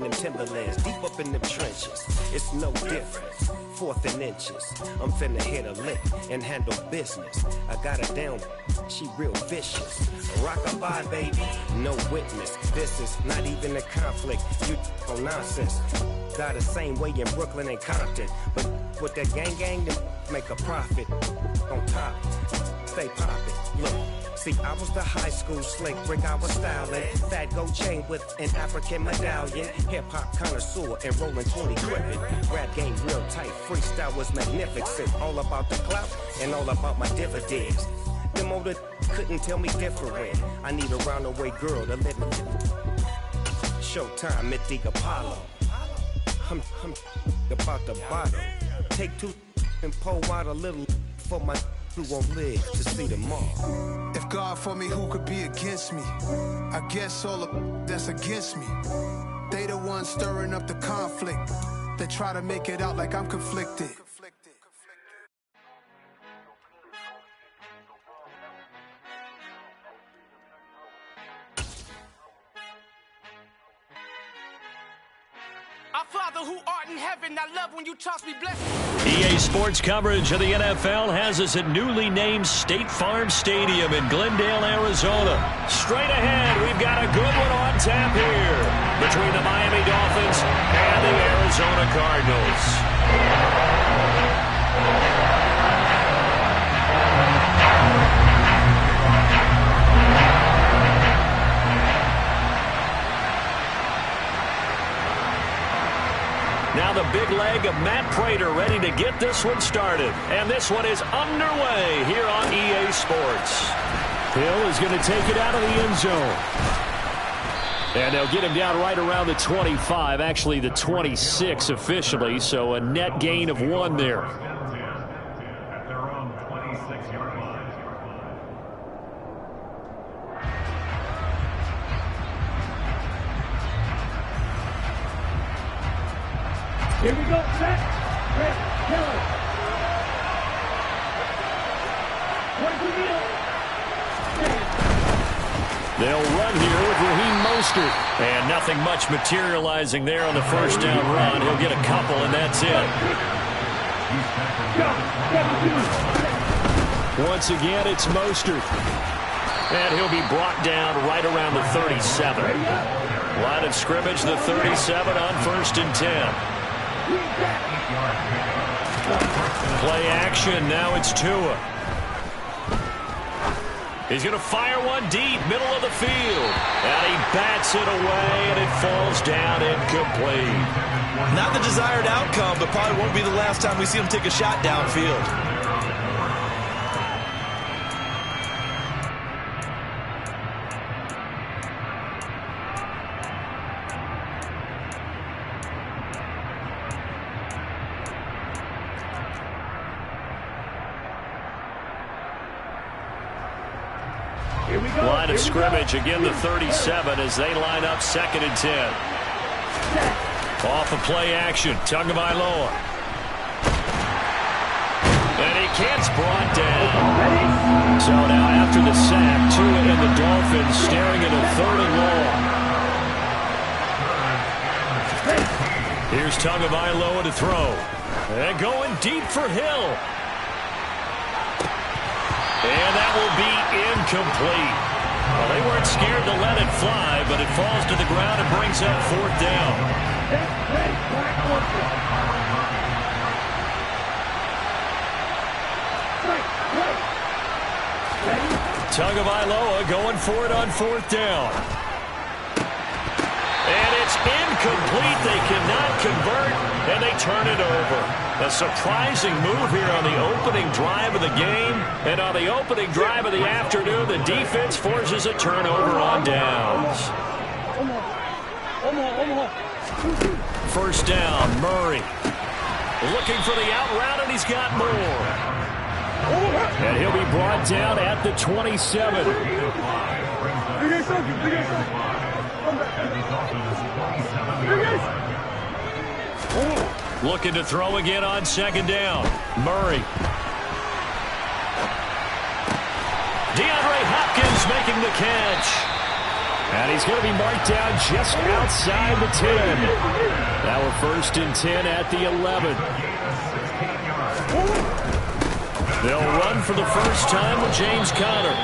them Timberlands, deep up in them trenches. It's no different. 4th and inches. I'm finna hit a lick and handle business. I got her down, she real vicious. Rockabye, baby, no witness. This is not even a conflict. You on nonsense. Got the same way in Brooklyn and Compton, but with that gang, them make a profit. On top, stay poppin'. Look. See, I was the high school slick brick, I was styling. Fat gold chain with an African medallion. Hip-hop connoisseur and rolling 20 gripping. Rap game real tight, freestyle was magnificent. All about the clout and all about my dividends. Them older couldn't tell me different. I need a roundaway girl to let me. Showtime at the Apollo. I'm about the bottom. Take 2 and pull out a little for my who won't live to see tomorrow. If God for me, who could be against me? I guess all of that's against me. They the ones stirring up the conflict. They try to make it out like I'm conflicted. Our Father who art in heaven, I love when you toss me blessings. EA Sports coverage of the NFL has us at newly named State Farm Stadium in Glendale, Arizona. Straight ahead, we've got a good one on tap here between the Miami Dolphins and the Arizona Cardinals. Now the big leg of Matt Prater ready to get this one started. And this one is underway here on EA Sports. Hill is going to take it out of the end zone. And they'll get him down right around the 25, actually the 26 officially, so a net gain of 1 there. Here we go, set, Rick, Keller. They'll run here with Raheem Mostert. And nothing much materializing there on the first down run. He'll get a couple, and that's it. Once again, it's Mostert. And he'll be brought down right around the 37. Line of scrimmage, the 37 on 1st and 10. Play action, now it's Tua. He's going to fire one deep, middle of the field. And he bats it away, and it falls down incomplete. Not the desired outcome, but probably won't be the last time we see him take a shot downfield. Line of scrimmage, again the 37 as they line up 2nd and 10. Off of play action, Tagovailoa. And he gets brought down. So now after the sack, Tua and the Dolphins staring at a 3rd and long. Here's Tagovailoa to throw. And going deep for Hill. And that will be incomplete. Well, they weren't scared to let it fly, but it falls to the ground and brings up 4th down. Tagovailoa going for it on 4th down. And it's incomplete. They cannot convert, and they turn it over. A surprising move here on the opening drive of the game. And on the opening drive of the afternoon, the defense forces a turnover on downs. 1st down, Murray. Looking for the out route, and he's got more. And he'll be brought down at the 27. Looking to throw again on 2nd down. Murray. DeAndre Hopkins making the catch. And he's going to be marked down just outside the 10. Now we're 1st and 10 at the 11. They'll run for the first time with James Conner.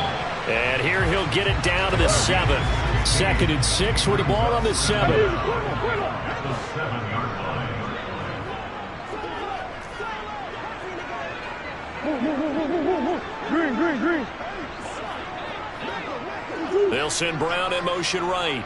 And here he'll get it down to the 7. 2nd and 6 with the ball on the 7. Green. They'll send Brown in motion right.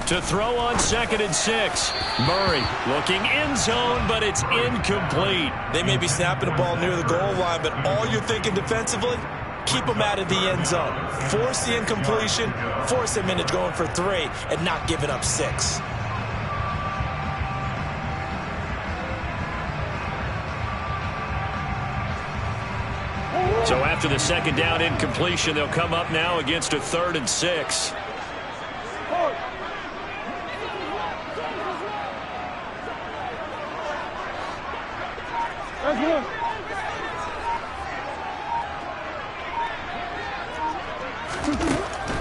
To throw on 2nd and 6. Murray looking end zone, but it's incomplete. They may be snapping the ball near the goal line, but all you're thinking defensively, keep them out of the end zone. Force the incompletion, force them into going for 3, and not giving up 6. So after the 2nd down incompletion, they'll come up now against a 3rd and 6.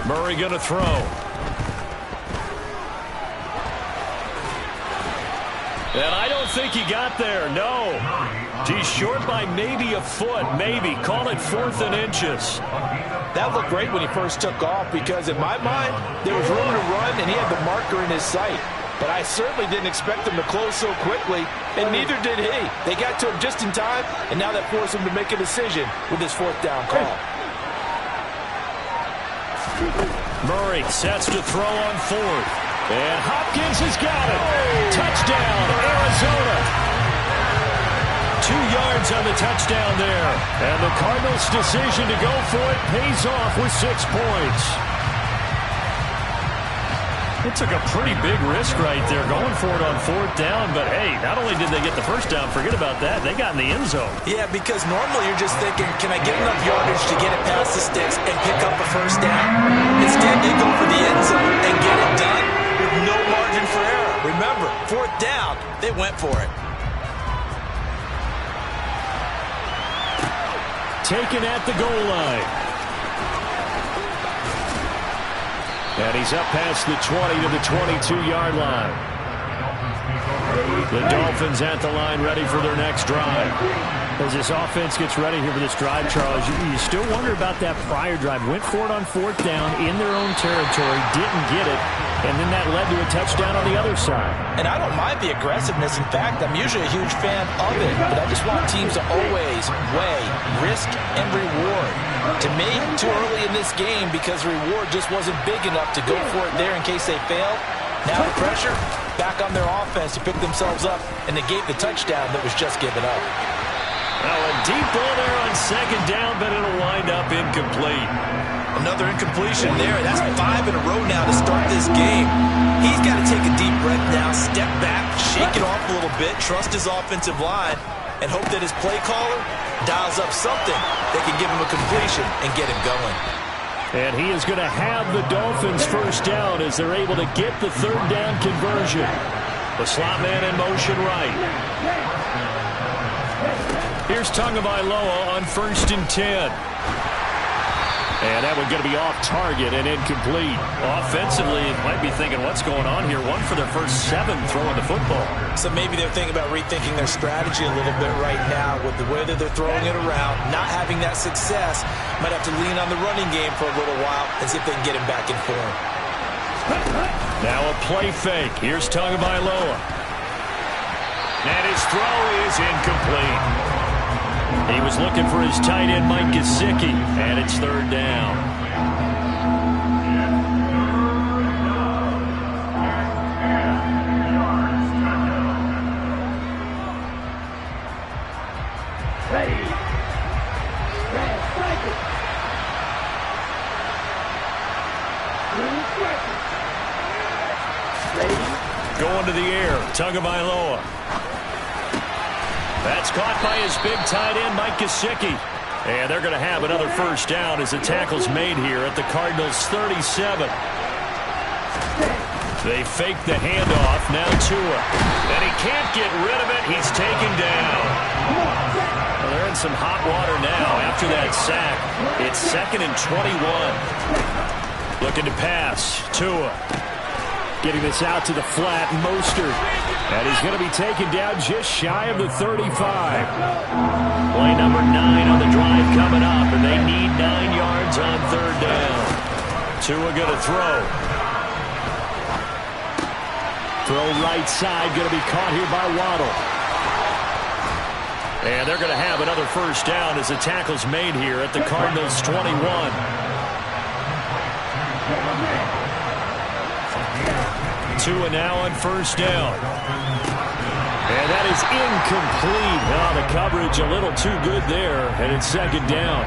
Murray going to throw. And I don't think he got there, no. He's short by maybe a foot, maybe. Call it 4th and inches. That looked great when he first took off because in my mind, there was room to run and he had the marker in his sight. But I certainly didn't expect him to close so quickly, and neither did he. They got to him just in time, and now that forced him to make a decision with his 4th down call. Murray sets to throw on 4th. And Hopkins has got it. Touchdown, Arizona. 2 yards on the touchdown there. And the Cardinals' decision to go for it pays off with 6 points. It took a pretty big risk right there going for it on 4th down. But, hey, not only did they get the first down, forget about that, they got in the end zone. Yeah, because normally you're just thinking, can I get enough yardage to get it past the sticks and pick up a first down? Instead, they go for the end zone and get it done with no margin for error. Remember, 4th down, they went for it. Taken at the goal line. And he's up past the 20 to the 22-yard line. The Dolphins at the line ready for their next drive. As this offense gets ready here for this drive, Charles, you still wonder about that prior drive. Went for it on 4th down in their own territory, didn't get it, and then that led to a touchdown on the other side. And I don't mind the aggressiveness. In fact, I'm usually a huge fan of it, but I just want teams to always weigh risk and reward. To me, too early in this game because reward just wasn't big enough to go for it there in case they failed. Now the pressure back on their offense to pick themselves up and negate the touchdown that was just given up. Well, a deep ball there on 2nd down, but it'll wind up incomplete. Another incompletion there. That's 5 in a row now to start this game. He's got to take a deep breath now, step back, shake it off a little bit, trust his offensive line, and hope that his play caller dials up something that can give him a completion and get him going. And he is going to have the Dolphins first down as they're able to get the 3rd down conversion. The slot man in motion right. Here's Tagovailoa on 1st and 10. And that one going to be off target and incomplete. Offensively, you might be thinking, what's going on here? 1 for their first 7 throwing the football. So maybe they're thinking about rethinking their strategy a little bit right now with the way that they're throwing it around, not having that success. Might have to lean on the running game for a little while and see if they can get him back in form. Now a play fake. Here's Tagovailoa. And his throw is incomplete. He was looking for his tight end, Mike Gesicki, and it's 3rd down. Going to the air, Tagovailoa. That's caught by his big tight end, Mike Gesicki. And they're going to have another first down as the tackle's made here at the Cardinals' 37. They fake the handoff. Now Tua. And he can't get rid of it. He's taken down. Well, they're in some hot water now after that sack. It's 2nd and 21. Looking to pass. Tua. Getting this out to the flat. Mostert. And he's going to be taken down just shy of the 35. Play number 9 on the drive coming up. And they need 9 yards on 3rd down. Tua going to throw. Throw right side, going to be caught here by Waddle. And they're going to have another 1st down as the tackle's made here at the Cardinals' 21. Tua now on 1st down. And that is incomplete. Oh, the coverage a little too good there, and it's 2nd down.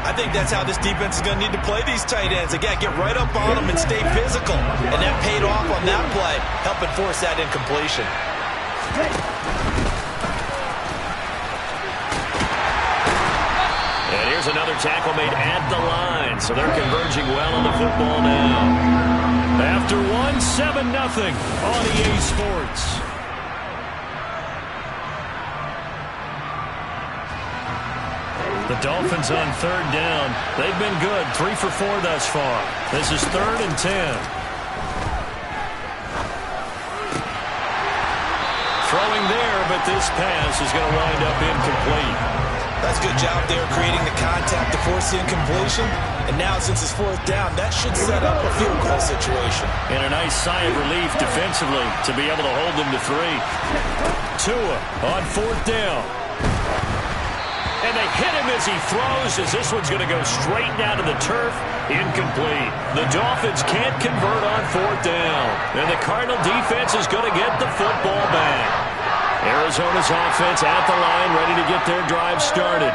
I think that's how this defense is going to need to play these tight ends. Again, get right up on them and stay physical. And that paid off on that play, helping force that incompletion. And here's another tackle made at the line. So they're converging well on the football now. After 1, 7-0 on EA Sports. The Dolphins on 3rd down. They've been good. 3 for 4 thus far. This is 3rd and 10. Throwing there, but this pass is going to wind up incomplete. That's a good job there creating the contact to force the incompletion. And now since it's 4th down, that should set up a field goal situation. And a nice sigh of relief defensively to be able to hold them to 3. Tua on 4th down. And they hit him as he throws, as this one's going to go straight down to the turf. Incomplete. The Dolphins can't convert on 4th down. And the Cardinal defense is going to get the football back. Arizona's offense at the line, ready to get their drive started.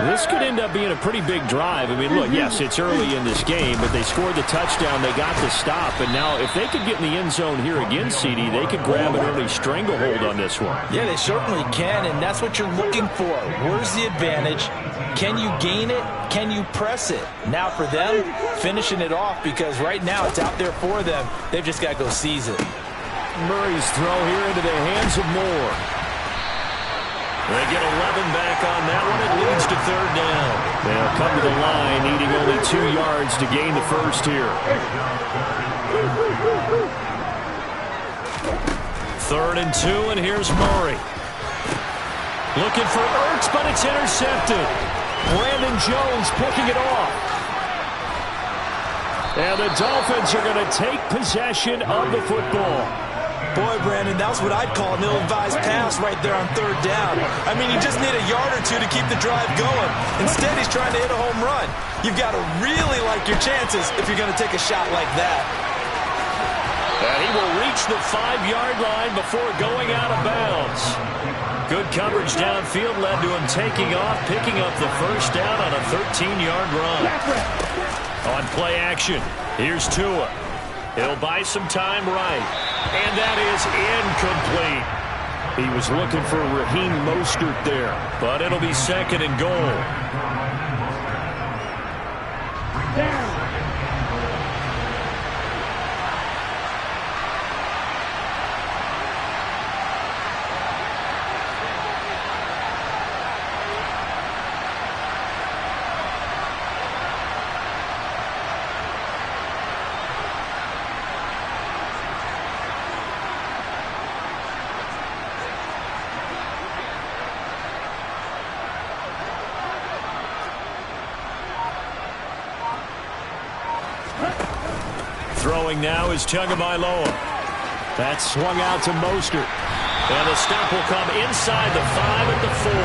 This could end up being a pretty big drive. I mean, look, yes, it's early in this game, but they scored the touchdown. They got the stop. And now if they could get in the end zone here again, CD, they could grab an early stranglehold on this one. Yeah, they certainly can, and that's what you're looking for. Where's the advantage? Can you gain it? Can you press it? Now for them, finishing it off, because right now it's out there for them. They've just got to go seize it. Murray's throw here into the hands of Moore. They get 11 back on that one. It leads to 3rd down. They'll come to the line, needing only 2 yards to gain the 1st here. 3rd and 2, and here's Murray. Looking for Ertz, but it's intercepted. Brandon Jones picking it off. And the Dolphins are going to take possession of the football. Boy, Brandon, that's what I'd call an ill-advised pass right there on 3rd down. I mean, you just need a yard or 2 to keep the drive going. Instead, he's trying to hit a home run. You've got to really like your chances if you're going to take a shot like that. And he will reach the 5-yard line before going out of bounds. Good coverage downfield led to him taking off, picking up the 1st down on a 13-yard run. On play action, here's Tua. He'll buy some time right. And that is incomplete. He was looking for Raheem Mostert there, but it'll be 2nd and goal. Down. Throwing now is Tagovailoa. That's swung out to Mostert. And the stop will come inside the 5 at the 4.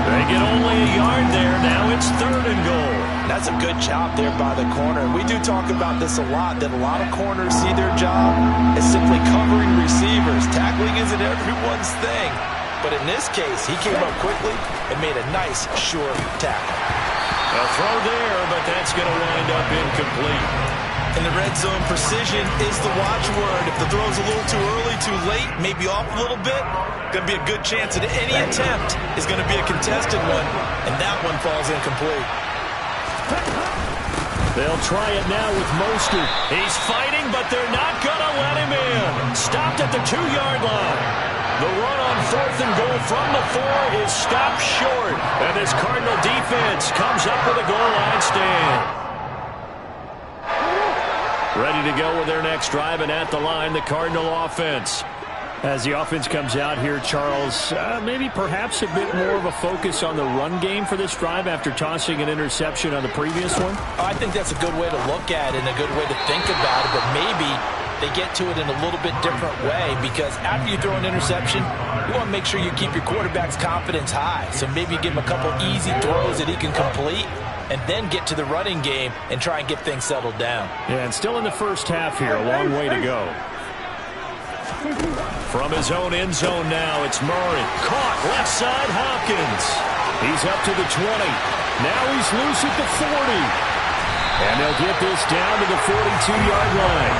They get only a yard there. Now it's 3rd and goal. That's a good job there by the corner. And we do talk about this a lot, that a lot of corners see their job as simply covering receivers. Tackling isn't everyone's thing. But in this case, he came up quickly and made a nice, sure tackle. A throw there, but that's going to wind up incomplete. In the red zone, precision is the watchword. If the throw's a little too early, too late, maybe off a little bit, going to be a good chance that any attempt is going to be a contested one, and that one falls incomplete. They'll try it now with Mostert. He's fighting, but they're not going to let him in. Stopped at the 2-yard line. The run on 4th and goal from the 4 is stopped short. And this Cardinal defense comes up with a goal line stand. Ready to go with their next drive, and at the line, the Cardinal offense. As the offense comes out here, Charles, maybe perhaps a bit more of a focus on the run game for this drive after tossing an interception on the previous one? I think that's a good way to look at it and a good way to think about it, but maybe they get to it in a little bit different way, because after you throw an interception, you want to make sure you keep your quarterback's confidence high. So maybe you give him a couple easy throws that he can complete, and then get to the running game and try and get things settled down. Yeah, and still in the first half here, a long way to go. From his own end zone now, it's Murray. Caught left side, Hopkins. He's up to the 20. Now he's loose at the 40. And they'll get this down to the 42-yard line.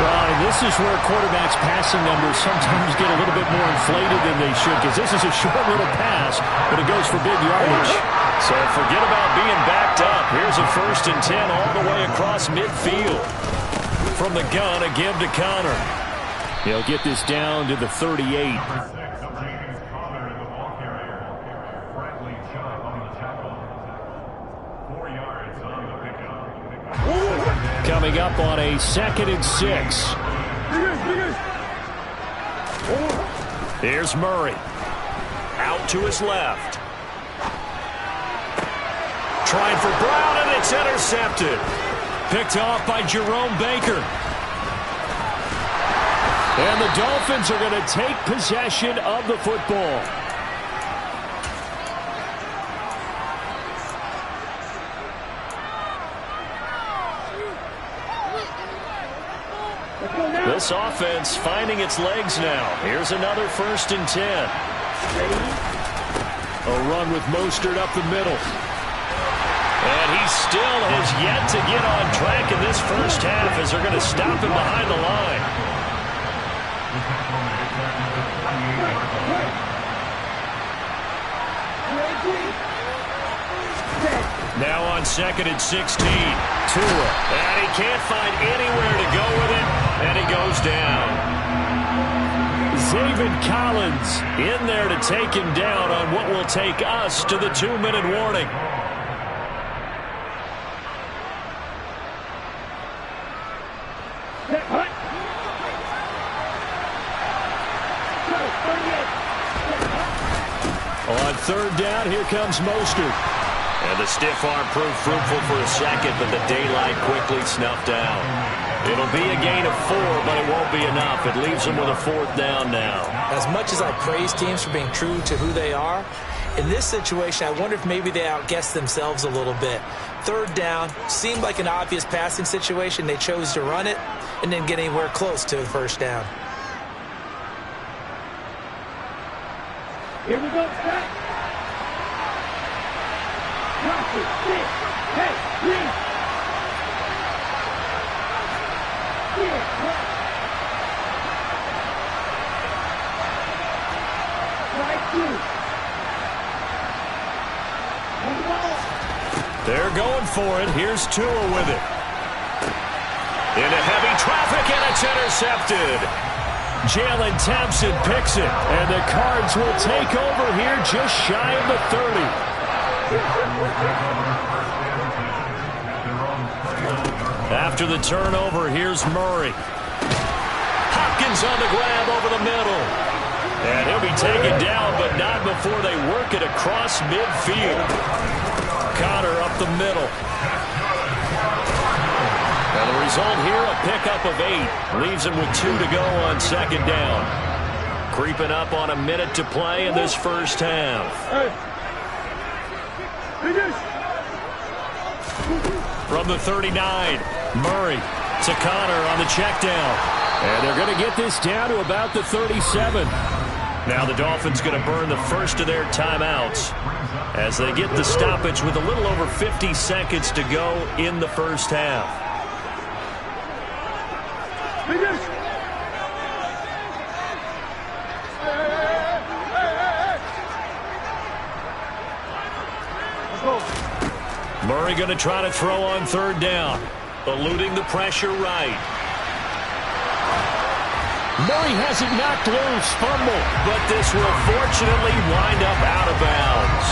Well, and this is where quarterbacks' passing numbers sometimes get a little bit more inflated than they should, because this is a short little pass, but it goes for big yardage. So forget about being backed up. Here's a 1st and 10 all the way across midfield. From the gun, a give to Connor. He'll get this down to the 38. Coming up on a 2nd and 6. Here's Murray. Out to his left. Trying for Brown, and it's intercepted. Picked off by Jerome Baker. And the Dolphins are going to take possession of the football. This offense finding its legs now. Here's another 1st and 10. A run with Mostert up the middle. And he still has yet to get on track in this first half, as they're going to stop him behind the line. Now on 2nd and 16. Tua. And he can't find anywhere to go with it, and he goes down. Zaven Collins in there to take him down on what will take us to the 2-minute warning. On 3rd down, here comes Mostert. And the stiff arm proved fruitful for a second, but the daylight quickly snuffed out. It'll be a gain of 4, but it won't be enough. It leaves them with a 4th down now. As much as I praise teams for being true to who they are, in this situation, I wonder if maybe they outguessed themselves a little bit. 3rd down seemed like an obvious passing situation. They chose to run it and didn't get anywhere close to a 1st down. Here we go, back. They're going for it. Here's Tua with it. Into heavy traffic, and it's intercepted. Jalen Thompson picks it, and the Cards will take over here just shy of the 30. After the turnover, here's Murray. Hopkins on the grab over the middle. And he'll be taken down, but not before they work it across midfield. Connor up the middle. And the result here, a pickup of 8. Leaves him with 2 to go on 2nd down. Creeping up on a minute to play in this first half. From the 39, Murray to Connor on the check down. And they're going to get this down to about the 37. Now the Dolphins going to burn the first of their timeouts as they get the stoppage with a little over 50 seconds to go in the first half. Murray going to try to throw on third down. Eluding the pressure right. Murray has it knocked loose. Fumble. But this will fortunately wind up out of bounds.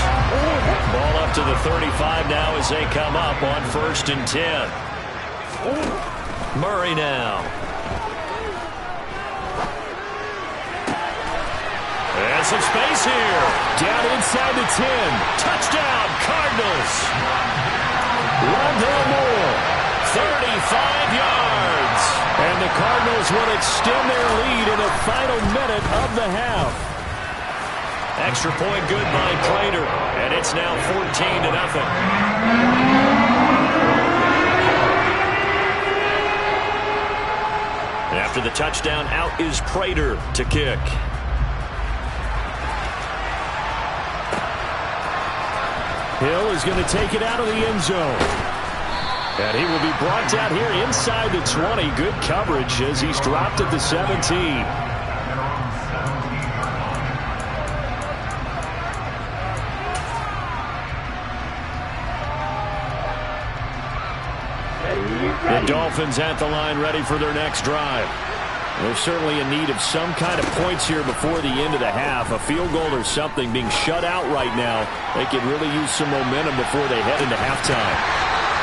Ball up to the 35 now as they come up on 1st and 10. Murray now. And some space here. Down inside the 10. Touchdown, Cardinals. Rondale Moore, 35 yards. And the Cardinals will extend their lead in the final minute of the half. Extra point good by Prater. And it's now 14-0. After the touchdown, out is Prater to kick. Hill is going to take it out of the end zone. And he will be brought down here inside the 20. Good coverage as he's dropped at the 17. The Dolphins at the line ready for their next drive. They're certainly in need of some kind of points here before the end of the half. A field goal or something being shut out right now. They could really use some momentum before they head into halftime.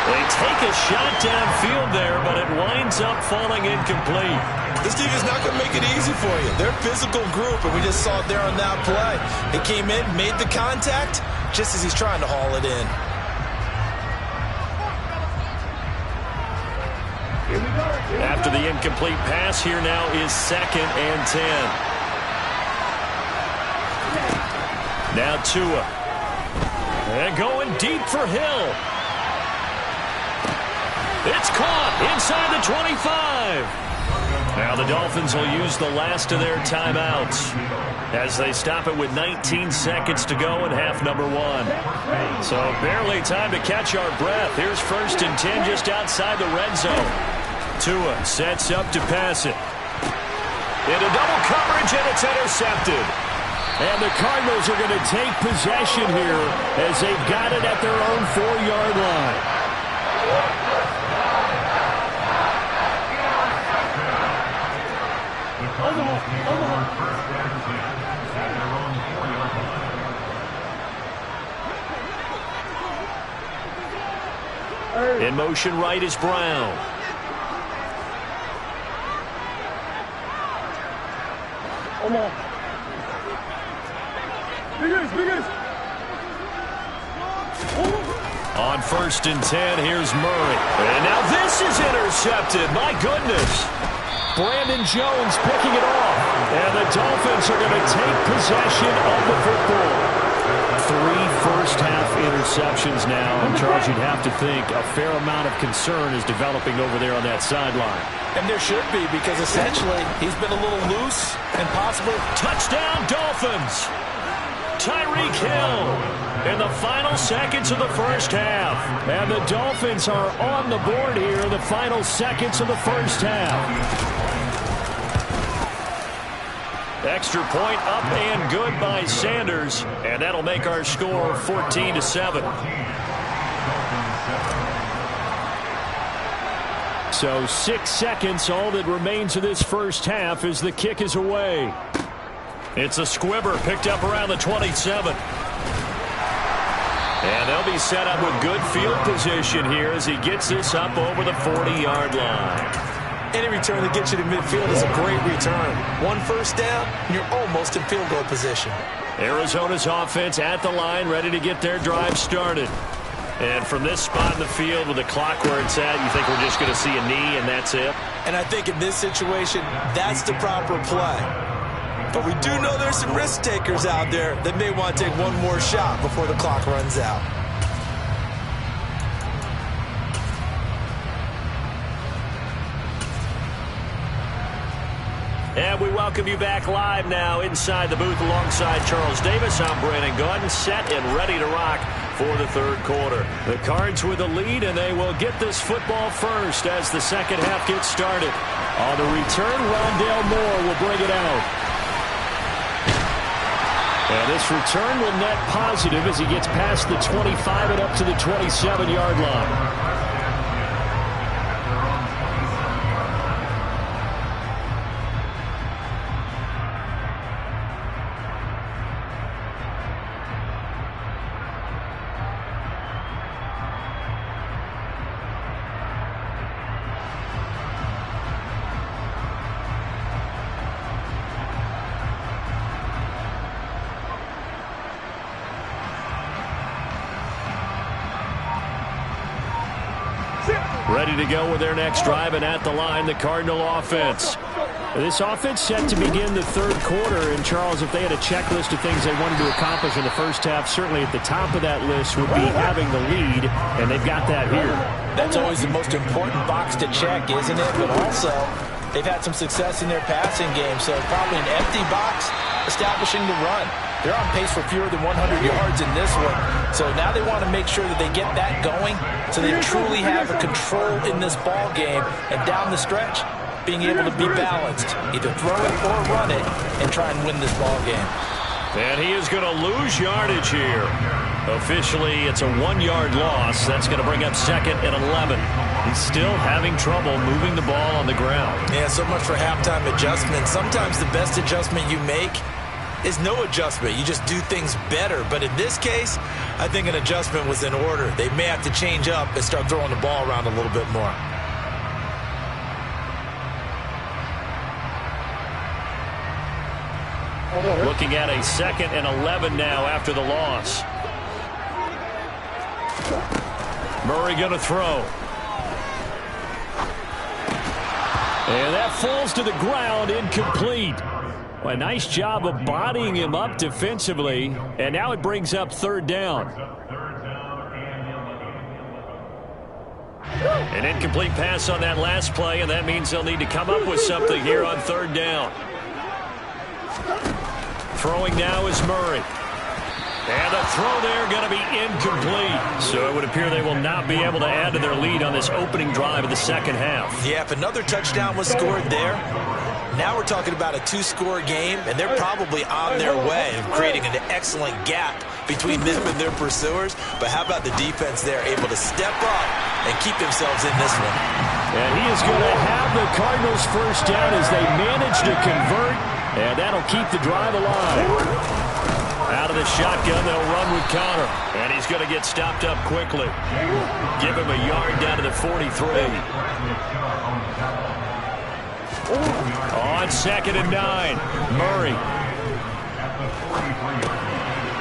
They take a shot downfield there, but it winds up falling incomplete. This team is not going to make it easy for you. They're a physical group, and we just saw it there on that play. It came in, made the contact, just as he's trying to haul it in. After the incomplete pass, here now is 2nd and 10. Now Tua. And going deep for Hill. It's caught inside the 25. Now the Dolphins will use the last of their timeouts as they stop it with 19 seconds to go in half number 1. So barely time to catch our breath. Here's 1st and 10 just outside the red zone. Tua sets up to pass it. Into double coverage, and it's intercepted. And the Cardinals are going to take possession here as they've got it at their own 4-yard line. In motion right is Brown. On 1st and 10, here's Murray. And now this is intercepted. My goodness. Brandon Jones picking it off. And the Dolphins are going to take possession of the football. 3 first-half interceptions now. And Charles, you'd have to think a fair amount of concern is developing over there on that sideline. And there should be, because essentially he's been a little loose and possible. Touchdown, Dolphins! Tyreek Hill in the final seconds of the first half. And the Dolphins are on the board here in the final seconds of the first half. Extra point up and good by Sanders. And that'll make our score 14-7. So 6 seconds, all that remains of this first half as the kick is away. It's a squibber picked up around the 27. And they'll be set up with good field position here as he gets this up over the 40-yard line. Any return that gets you to midfield is a great return. 1 first down, and you're almost in field goal position. Arizona's offense at the line, ready to get their drive started. And from this spot in the field with the clock where it's at, you think we're just going to see a knee and that's it? And I think in this situation, that's the proper play. But we do know there's some risk takers out there that may want to take one more shot before the clock runs out. And we welcome you back live now inside the booth alongside Charles Davis. I'm Brandon Gaudin, set and ready to rock for the third quarter. The Cards with the lead, and they will get this football first as the second half gets started. On the return, Rondale Moore will bring it out. And this return will net positive as he gets past the 25 and up to the 27-yard line. Ready to go with their next drive, and at the line, the Cardinal offense. This offense set to begin the third quarter, and Charles, if they had a checklist of things they wanted to accomplish in the first half, certainly at the top of that list would be having the lead, and they've got that here. That's always the most important box to check, isn't it? But also, they've had some success in their passing game, so probably an empty box establishing the run. They're on pace for fewer than 100 yards in this one. So now they want to make sure that they get that going so they truly have a control in this ball game. And down the stretch, being able to be balanced. Either throw it or run it and try and win this ball game. And he is going to lose yardage here. Officially, it's a 1-yard loss. That's going to bring up 2nd and 11. He's still having trouble moving the ball on the ground. Yeah, so much for halftime adjustment. Sometimes the best adjustment you make is no adjustment. You just do things better. But in this case, I think an adjustment was in order. They may have to change up and start throwing the ball around a little bit more. Looking at a 2nd and 11 now after the loss. Murray going to throw. And that falls to the ground, incomplete. Well, a nice job of bodying him up defensively. And now it brings up 3rd down. An incomplete pass on that last play, and that means they'll need to come up with something here on 3rd down. Throwing now is Murray. And the throw there going to be incomplete. So it would appear they will not be able to add to their lead on this opening drive of the second half. Yeah, if another touchdown was scored there, now we're talking about a 2-score game, and they're probably on their way of creating an excellent gap between them and their pursuers. But how about the defense there, able to step up and keep themselves in this one? And he is going to have the Cardinals first down as they manage to convert, and that'll keep the drive alive. Out of the shotgun, they'll run with Connor. And he's going to get stopped up quickly. Give him a yard down to the 43. On 2nd and 9, Murray.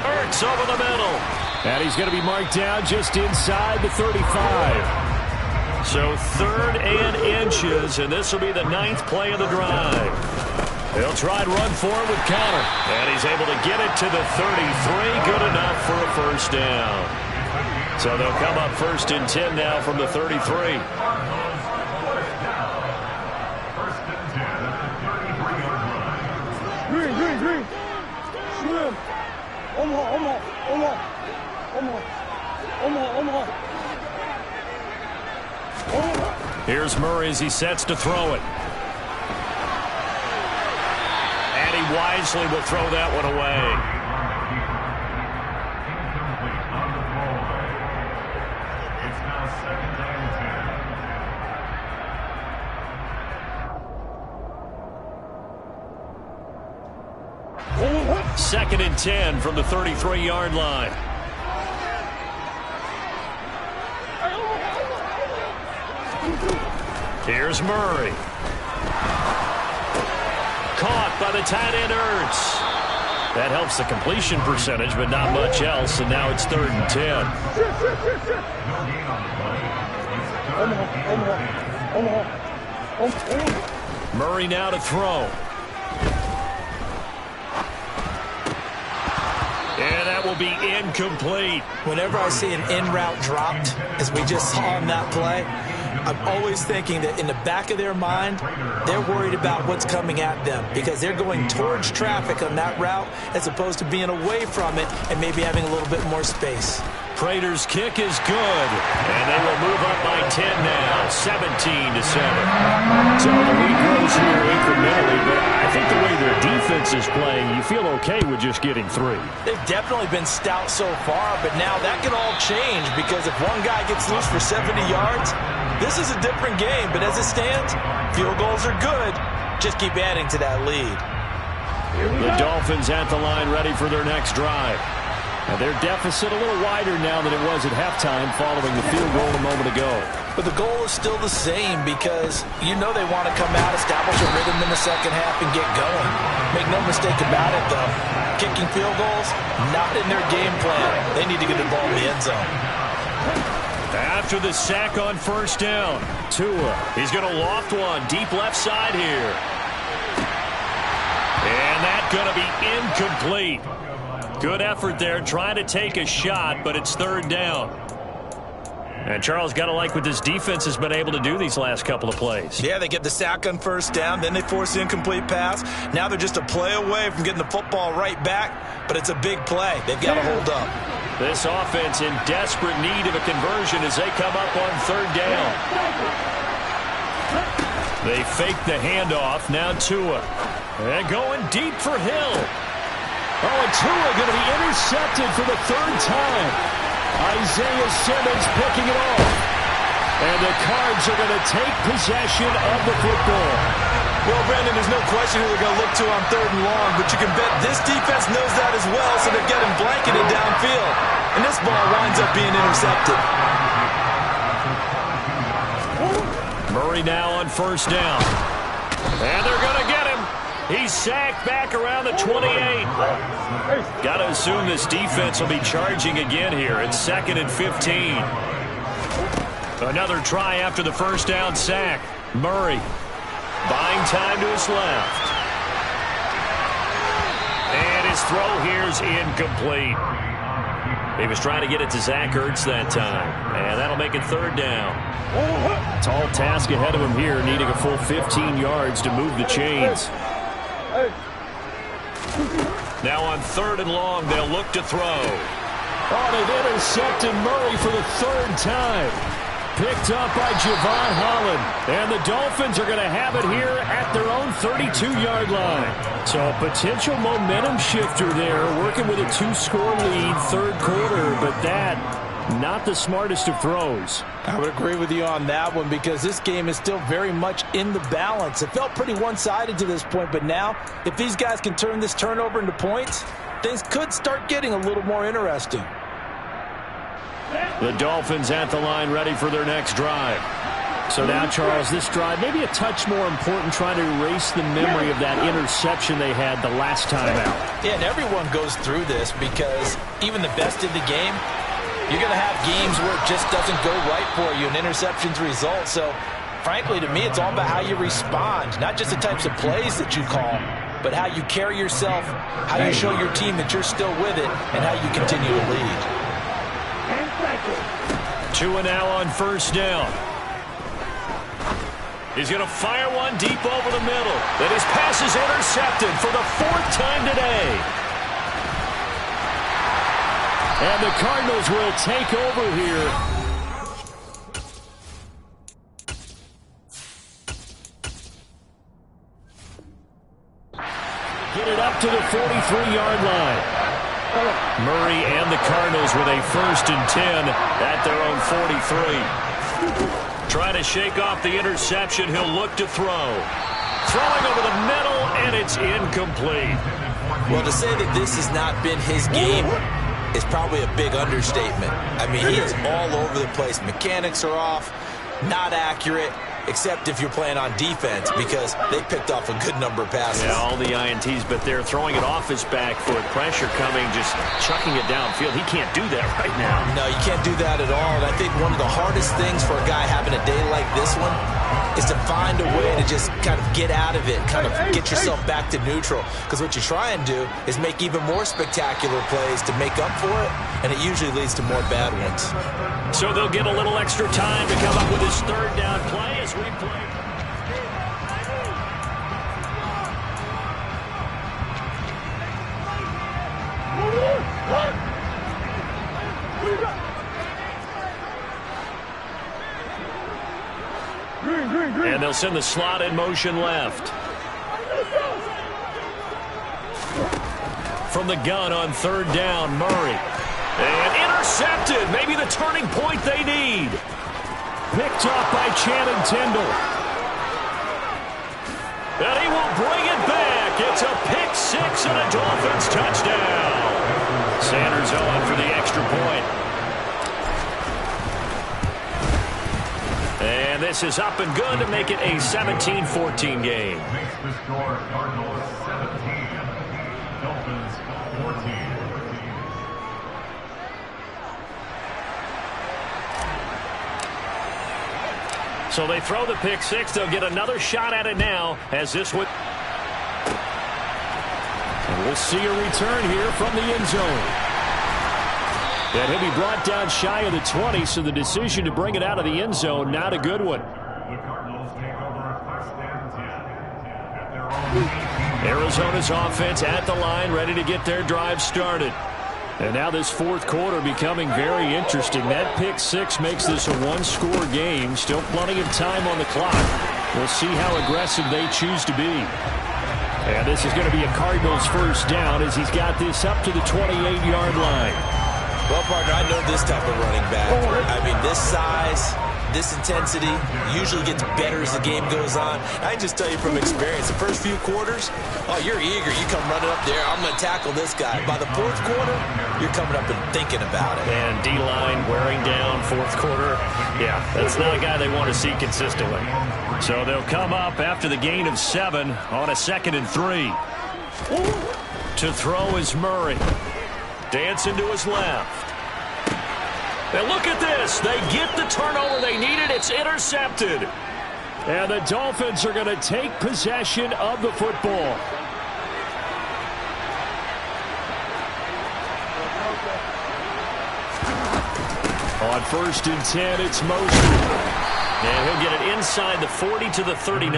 Ertz over the middle. And he's going to be marked down just inside the 35. So 3rd and inches, and this will be the 9th play of the drive. They'll try and run forward with Connor. And he's able to get it to the 33. Good enough for a first down. So they'll come up 1st and 10 now from the 33. Green. Swim. Omaha. Here's Murray as he sets to throw it. And he wisely will throw that one away. It's now 2nd and 10. 2nd and 10 from the 33-yard line. Here's Murray. Caught by the tight end Ertz. That helps the completion percentage, but not much else, and now it's 3rd and 10. Murray now to throw. And that will be incomplete. Whenever I see an in-route dropped, as we just saw on that play, I'm always thinking that in the back of their mind, they're worried about what's coming at them because they're going towards traffic on that route as opposed to being away from it and maybe having a little bit more space. Prater's kick is good, and they will move up by 10 now, 17-7. So the lead grows here incrementally, but I think the way their defense defense is playing, you feel okay with just getting 3. They've definitely been stout so far, but now that can all change because if one guy gets loose for 70 yards, this is a different game. But as it stands, field goals are good. Just keep adding to that lead. The Dolphins at the line ready for their next drive. And their deficit a little wider now than it was at halftime following the field goal a moment ago. But the goal is still the same because you know they want to come out, establish a rhythm in the second half, and get going. Make no mistake about it, though. Kicking field goals, not in their game plan. They need to get the ball in the end zone. After the sack on first down, Tua, he's going to loft one deep left side here. And that's going to be incomplete. Good effort there, trying to take a shot, but it's third down. And Charles, got to like what this defense has been able to do these last couple of plays. Yeah, they get the sack on first down, then they force the incomplete pass. Now they're just a play away from getting the football right back, but it's a big play. They've got to hold up. This offense in desperate need of a conversion as they come up on third down. They fake the handoff, now Tua. And going deep for Hill. Oh, and Tua going to be intercepted for the third time. Isaiah Simmons picking it off. And the Cards are going to take possession of the football. Well, Brandon, there's no question who they're going to look to on third and long, but you can bet this defense knows that as well, so they're getting blanketed downfield. And this ball winds up being intercepted. Murray now on first down. And they're going to get him. He's sacked back around the 28. Got to assume this defense will be charging again here. It's 2nd and 15. Another try after the first down sack. Murray buying time to his left. And his throw here's incomplete. He was trying to get it to Zach Ertz that time. And that'll make it third down. Tall task ahead of him here, needing a full 15 yards to move the chains. Now on third and long, they'll look to throw. Oh, they've intercepted Murray for the third time. Picked up by Javon Holland. And the Dolphins are going to have it here at their own 32-yard line. So a potential momentum shifter there, working with a 2-score lead, third quarter, but that not the smartest of throws. I would agree with you on that one because this game is still very much in the balance. It felt pretty one-sided to this point, but now if these guys can turn this turnover into points, things could start getting a little more interesting. The Dolphins at the line ready for their next drive. So now, Charles, this drive maybe a touch more important, trying to erase the memory of that interception they had the last time out. Yeah, and everyone goes through this because even the best in the game, you're going to have games where it just doesn't go right for you, and interceptions result. So, frankly, to me, it's all about how you respond, not just the types of plays that you call, but how you carry yourself, how you show your team that you're still with it, and how you continue to lead. Tua now on first down. He's going to fire one deep over the middle. Then his pass is intercepted for the 4th time today. And the Cardinals will take over here. Get it up to the 43-yard line. Murray and the Cardinals with a 1st and 10 at their own 43. Trying to shake off the interception. He'll look to throw. Throwing over the middle, and it's incomplete. Well, to say that this has not been his game is probably a big understatement. I mean, he is all over the place. Mechanics are off, not accurate, except if you're playing on defense because they picked off a good number of passes. Yeah, all the INTs, but they're throwing it off his back foot. Pressure coming, just chucking it downfield. He can't do that right now. No, you can't do that at all. And I think one of the hardest things for a guy having a day like this one is to find a way to just kind of get out of it, kind of get yourself back to neutral. Because what you try and do is make even more spectacular plays to make up for it, and it usually leads to more bad ones. So they'll get a little extra time to come up with his third down play as we play. And they'll send the slot in motion left. from the gun on third down. Murray. And intercepted. Maybe the turning point they need. Picked off by Channing Tindall. And he will bring it back. It's a pick six and a Dolphins touchdown. Sanders on for the extra point. And this is up and good to make it a 17-14 game. Makes the score Cardinals 17, Dolphins 14. So they throw the pick six. They'll get another shot at it now as this would. And we'll see a return here from the end zone. And he'll be brought down shy of the 20, so the decision to bring it out of the end zone, not a good one. The Cardinals take over first and 10 at their own. Arizona's offense at the line, ready to get their drive started. And now this fourth quarter becoming very interesting. That pick six makes this a one-score game. Still plenty of time on the clock. We'll see how aggressive they choose to be. And this is going to be a Cardinals first down as he's got this up to the 28-yard line. Well, partner, I know this type of running back. I mean, this size, this intensity usually gets better as the game goes on. I can just tell you from experience, the first few quarters, oh, you're eager. You come running up there. I'm going to tackle this guy. By the fourth quarter, you're coming up and thinking about it. And D-line wearing down fourth quarter. Yeah, that's not a guy they want to see consistently. So they'll come up after the gain of 7 on a 2nd and 3. To throw is Murray. Dancing to his left. And look at this. They get the turnover they needed. It's intercepted. And the Dolphins are going to take possession of the football. On 1st and 10, it's Mosley. And he'll get it inside the 40 to the 39.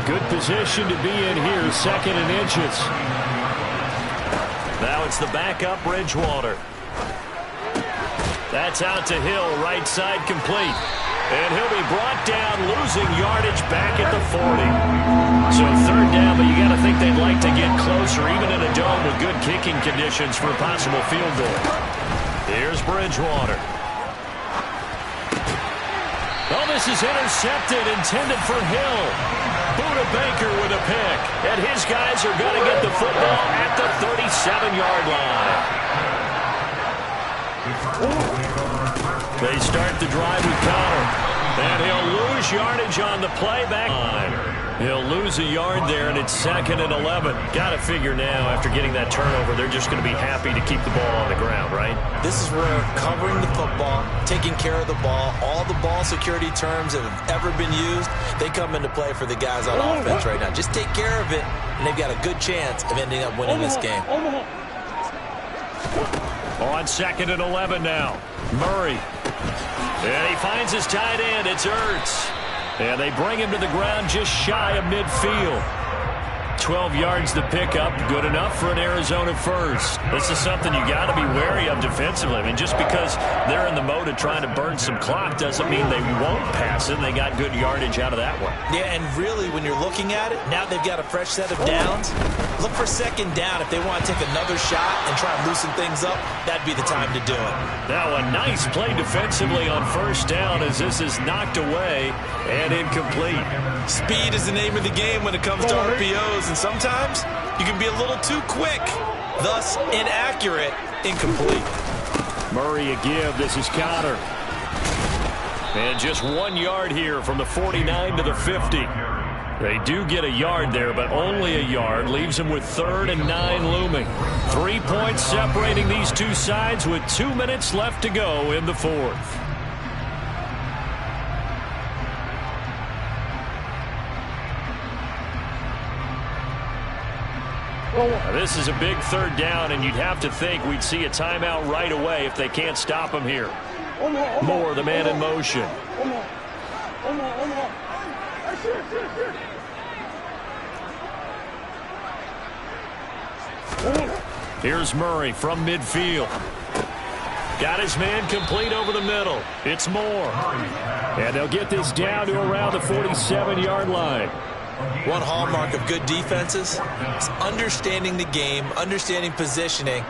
Good position to be in here, 2nd and inches. Now it's the backup Bridgewater. That's out to Hill, right side complete. And he'll be brought down, losing yardage back at the 40. So 3rd down, but you got to think they'd like to get closer, even in a dome with good kicking conditions for a possible field goal. Here's Bridgewater. Oh, this is intercepted, intended for Hill. Buda Baker with a pick. And his guys are going to get the football at the 37-yard line. They start the drive with Connor. And he'll lose yardage on the playback line. He'll lose a yard there, and it's 2nd and 11. Got to figure now, after getting that turnover, they're just going to be happy to keep the ball on the ground, right? This is where covering the football, taking care of the ball, all the ball security terms that have ever been used, they come into play for the guys on offense right now. Just take care of it, and they've got a good chance of ending up winning this game. On 2nd and 11 now. Murray. And he finds his tight end. It's Ertz. And they bring him to the ground just shy of midfield. 12 yards the pickup. Good enough for an Arizona first. This is something you got to be wary of defensively. I mean, just because they're in the mode of trying to burn some clock doesn't mean they won't pass it. They got good yardage out of that one. Yeah, and really, when you're looking at it, now they've got a fresh set of downs. Look for 2nd down. If they want to take another shot and try and loosen things up, that'd be the time to do it. Now a nice play defensively on 1st down as this is knocked away and incomplete. Speed is the name of the game when it comes to RPOs, and sometimes you can be a little too quick, thus inaccurate, incomplete. Murray a give. This is Connor. And just 1 yard here from the 49 to the 50. They do get a yard there, but only a yard. Leaves them with 3rd and 9 looming. 3 points separating these two sides with 2 minutes left to go in the 4th. This is a big 3rd down, and you'd have to think we'd see a timeout right away if they can't stop him here. Moore, the man in motion. Here's Murray from midfield. Got his man complete over the middle. It's Moore. And they'll get this down to around the 47-yard line. One hallmark of good defenses is understanding the game, understanding positioning,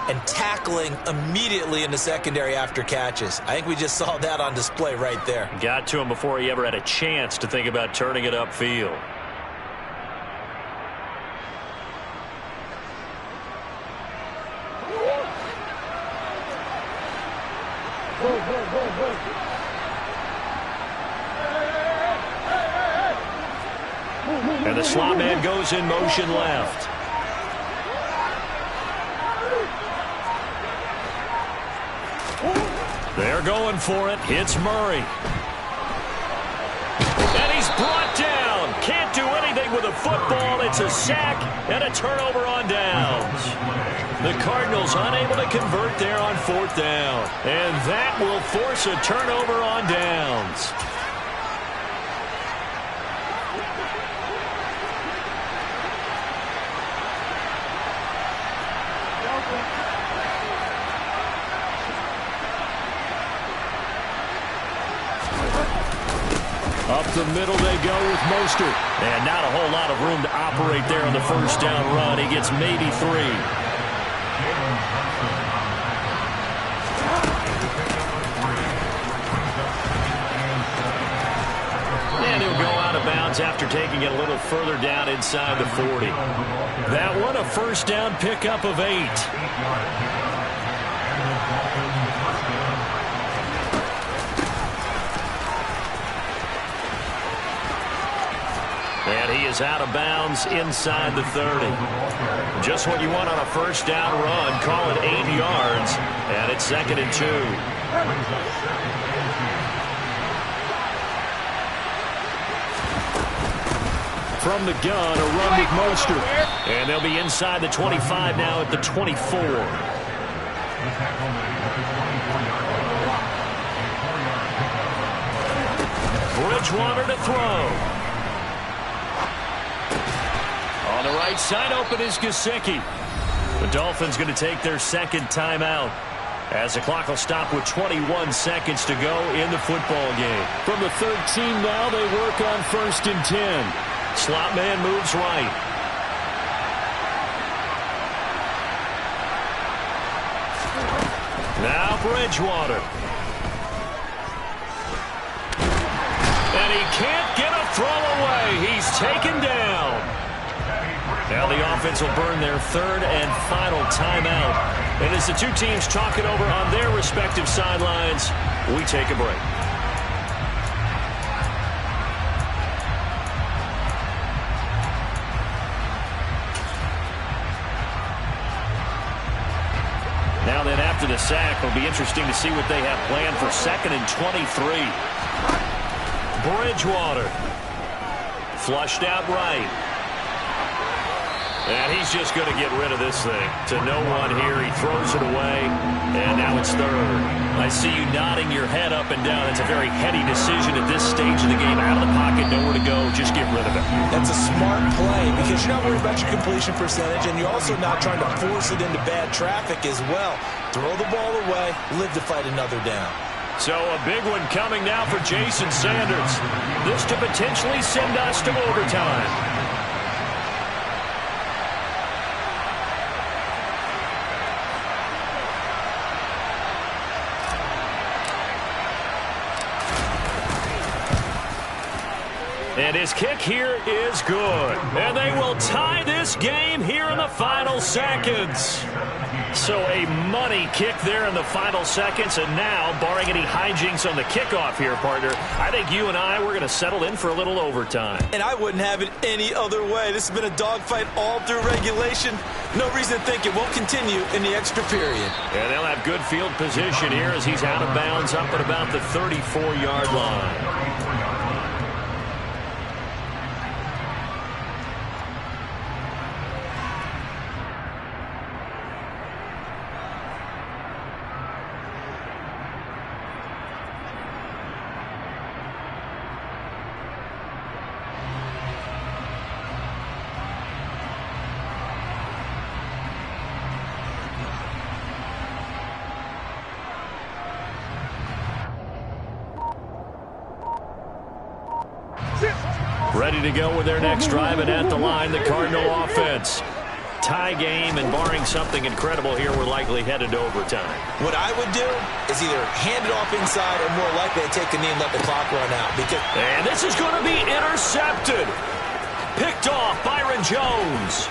and tackling immediately in the secondary after catches. I think we just saw that on display right there. Got to him before he ever had a chance to think about turning it upfield. And the slot man goes in motion left. They're going for it. Hits Murray. And he's brought down. Can't do anything with a football. It's a sack and a turnover on downs. The Cardinals unable to convert there on 4th down. And that will force a turnover on downs. Up the middle they go with Mostert. And not a whole lot of room to operate there on the 1st down run. He gets maybe 3. And he'll go out of bounds after taking it a little further down inside the 40. That one, a 1st down pickup of 8. And he is out of bounds inside the 30. Just what you want on a 1st down run. Call it 8 yards. And it's 2nd and 2. From the gun, a run with Mostert. And they'll be inside the 25 now at the 24. Bridgewater to throw. On the right side, open is Gesicki. The Dolphins going to take their 2nd timeout as the clock will stop with 21 seconds to go in the football game. From the 13 now, they work on 1st and 10. Slot man moves right. Now Bridgewater. And he can't get a throw away. He's taken down. Now the offense will burn their 3rd and final timeout. And as the two teams talk it over on their respective sidelines, we take a break. Now then, after the sack, it'll be interesting to see what they have planned for 2nd and 23. Bridgewater. Flushed out right. And he's just going to get rid of this thing. To no one here. He throws it away. And now it's 3rd. I see you nodding your head up and down. It's a very heady decision at this stage of the game. Out of the pocket, nowhere to go. Just get rid of it. That's a smart play because you're not worried about your completion percentage, and you're also not trying to force it into bad traffic as well. Throw the ball away, live to fight another down. So a big one coming now for Jason Sanders. This to potentially send us to overtime. And his kick here is good. And they will tie this game here in the final seconds. So a money kick there in the final seconds. And now, barring any hijinks on the kickoff here, partner, I think you and I, we're going to settle in for a little overtime. And I wouldn't have it any other way. This has been a dogfight all through regulation. No reason to think it won't continue in the extra period. And they'll have good field position here as he's out of bounds up at about the 34-yard line. Ready to go with their next drive, and at the line, the Cardinal offense. Tie game, and barring something incredible here, we're likely headed to overtime. What I would do is either hand it off inside or more likely to take a knee and let the clock run out. And this is going to be intercepted. Picked off Byron Jones.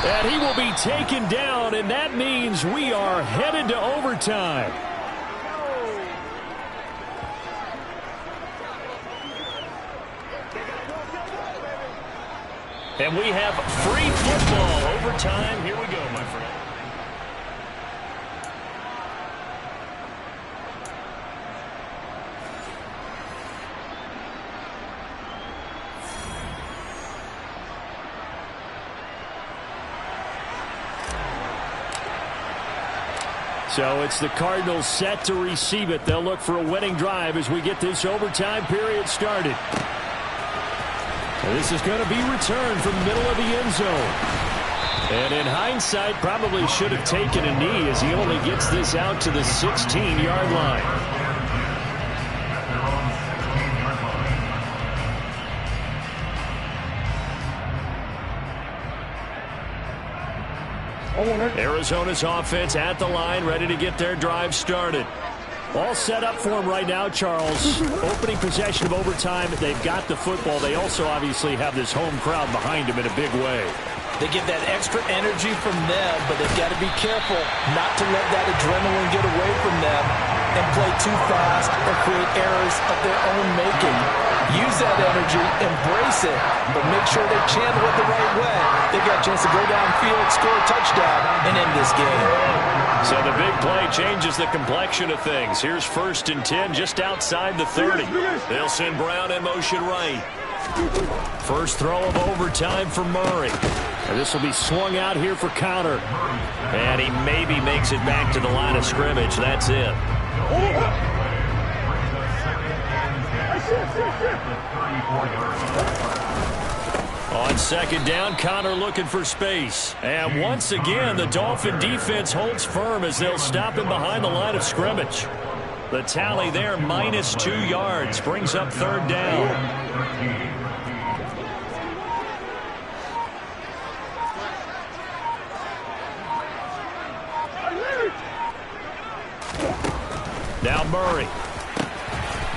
And he will be taken down, and that means we are headed to overtime. And we have free football. Overtime. Here we go, my friend. So it's the Cardinals set to receive it. They'll look for a winning drive as we get this overtime period started. And this is going to be returned from the middle of the end zone. And in hindsight, probably should have taken a knee as he only gets this out to the 16-yard line. Arizona's offense at the line, ready to get their drive started. All set up for him right now, Charles. Opening possession of overtime. They've got the football. They also obviously have this home crowd behind them in a big way. They get that extra energy from them, but they've got to be careful not to let that adrenaline get away from them and play too fast or create errors of their own making. Use that energy, embrace it, but make sure they channel it the right way. They've got a chance to go downfield, score a touchdown, and end this game. So the big play changes the complexion of things. Here's 1st and 10 just outside the 30. They'll send Brown in motion right. First throw of overtime for Murray. And this will be swung out here for counter. And he maybe makes it back to the line of scrimmage. That's it. On 2nd down, Connor looking for space. And once again, the Dolphin defense holds firm as they'll stop him behind the line of scrimmage. The tally there, -2 yards, brings up 3rd down. Now Murray.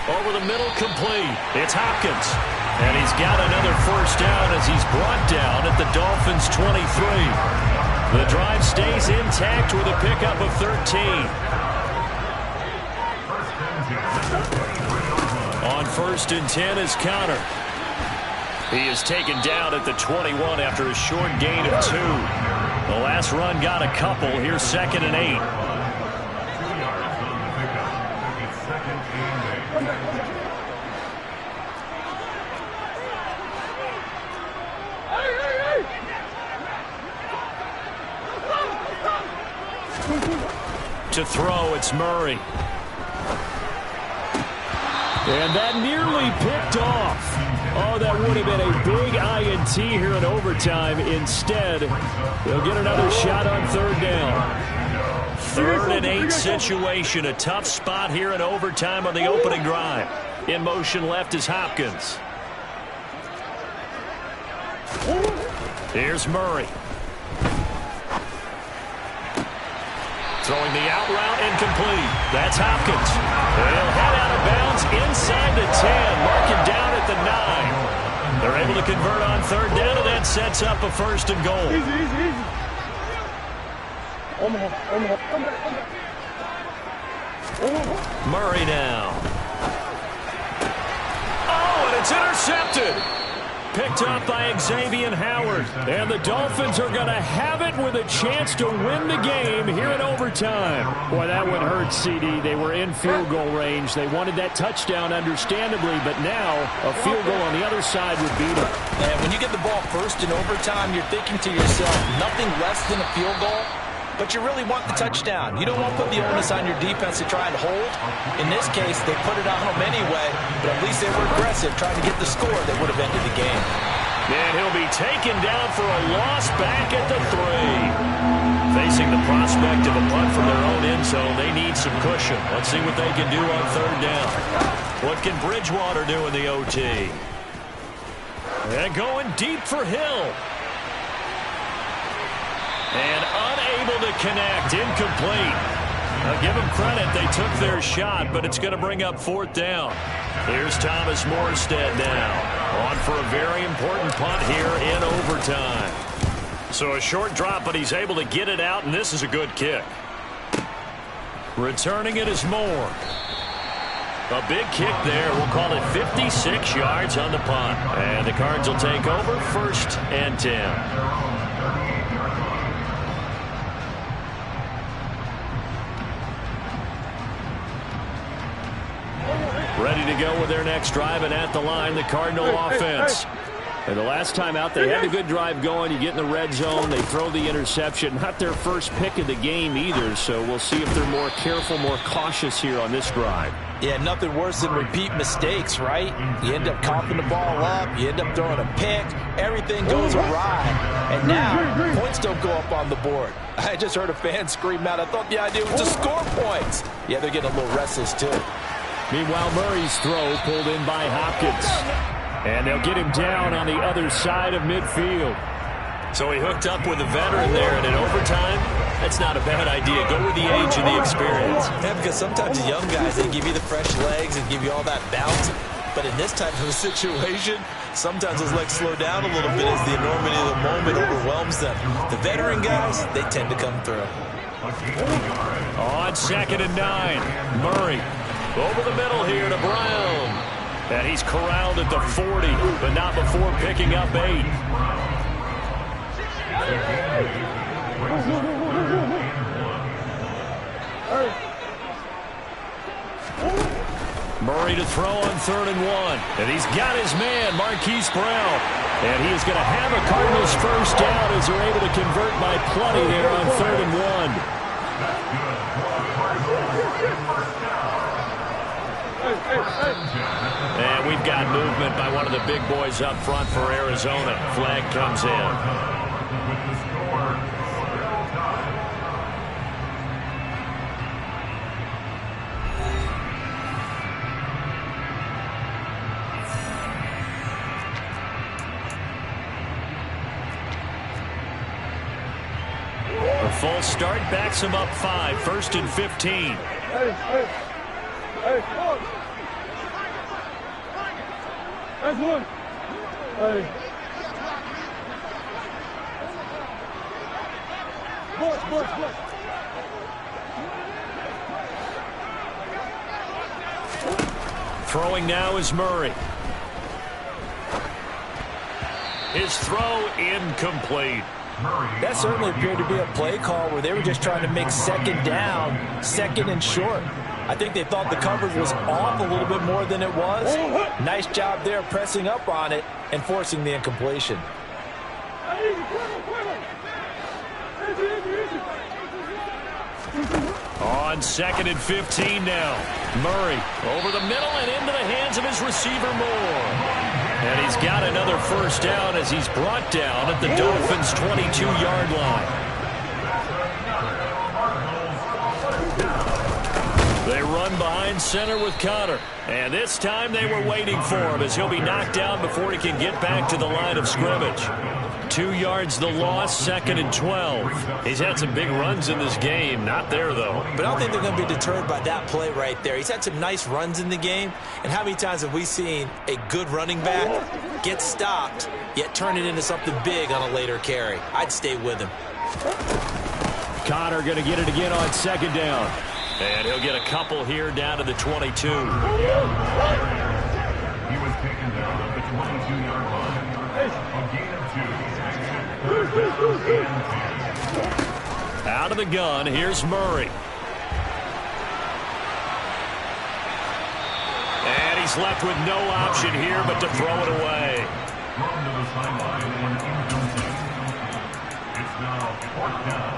Over the middle, complete. It's Hopkins. And he's got another 1st down as he's brought down at the Dolphins' 23. The drive stays intact with a pickup of 13. On 1st and 10 is Connor. He is taken down at the 21 after a short gain of 2. The last run got a couple. Here's 2nd and 8. To throw, it's Murray. And that nearly picked off. Oh, that would have been a big INT here in overtime. Instead, they'll get another shot on 3rd down. 3rd and 8 situation. A tough spot here in overtime on the opening drive. In motion left is Hopkins. Here's Murray. Throwing the out route, incomplete. That's Hopkins. They'll head out of bounds inside the 10. Mark it down at the 9. They're able to convert on 3rd down, and that sets up a 1st and goal. Murray now. Oh, and it's intercepted. Picked up by Xavier Howard. And the Dolphins are going to have it with a chance to win the game here in overtime. Boy, that would hurt, CD. They were in field goal range. They wanted that touchdown, understandably, but now a field goal on the other side would beat them. And when you get the ball first in overtime, you're thinking to yourself, nothing less than a field goal. But you really want the touchdown. You don't want to put the onus on your defense to try and hold. In this case, they put it on them anyway, but at least they were aggressive, trying to get the score that would have ended the game. And he'll be taken down for a loss back at the 3. Facing the prospect of a punt from their own end zone, they need some cushion. Let's see what they can do on 3rd down. What can Bridgewater do in the OT? And going deep for Hill. And unable to connect. Incomplete. I'll give them credit. They took their shot, but it's going to bring up 4th down. Here's Thomas Morstead now. On for a very important punt here in overtime. So a short drop, but he's able to get it out, and this is a good kick. Returning it is Moore. A big kick there. We'll call it 56 yards on the punt. And the Cards will take over 1st and 10. Ready to go with their next drive, and at the line, the Cardinal offense. And the last time out, they had a good drive going. You get in the red zone, they throw the interception. Not their first pick of the game either, so we'll see if they're more careful, more cautious here on this drive. Yeah, nothing worse than repeat mistakes, right? You end up coughing the ball up, you end up throwing a pick, everything goes awry. And now, points don't go up on the board. I just heard a fan scream out, I thought the idea was to score points. Yeah, they're getting a little restless, too. Meanwhile, Murray's throw pulled in by Hopkins. And they'll get him down on the other side of midfield. So he hooked up with a veteran there, and in overtime, that's not a bad idea. Go with the age and the experience. Yeah, because sometimes the young guys, they give you the fresh legs and give you all that bounce. But in this type of a situation, sometimes those legs slow down a little bit as the enormity of the moment overwhelms them. The veteran guys, they tend to come through. On 2nd and 9, Murray. Over the middle here to Brown. And he's corralled at the 40, but not before picking up 8. Murray to throw on 3rd and 1. And he's got his man, Marquise Brown. And he is going to have a Cardinals first down as they're able to convert by plenty there on 3rd and 1. And we've got movement by one of the big boys up front for Arizona. Flag comes in. A full start backs him up 5, 1st and 15. That's one. Hey. Boy. Throwing now is Murray. His throw incomplete. That certainly appeared to be a play call where they were just trying to make 2nd down, 2nd and short. I think they thought the coverage was off a little bit more than it was. Nice job there pressing up on it and forcing the incompletion. On 2nd and 15 now. Murray over the middle and into the hands of his receiver Moore. And he's got another first down as he's brought down at the Dolphins' 22-yard line. They run behind center with Connor. And this time they were waiting for him as he'll be knocked down before he can get back to the line of scrimmage. 2 yards the loss, 2nd and 12. He's had some big runs in this game. Not there, though. But I don't think they're going to be deterred by that play right there. He's had some nice runs in the game. And how many times have we seen a good running back get stopped, yet turn it into something big on a later carry? I'd stay with him. Connor going to get it again on 2nd down. And he'll get a couple here down to the 22. He was taken down at the 22-yard line. A gain of 2. Out of the gun, here's Murray. And he's left with no option here but to throw it away. Thrown to the sideline and incomplete. It's now 4th down.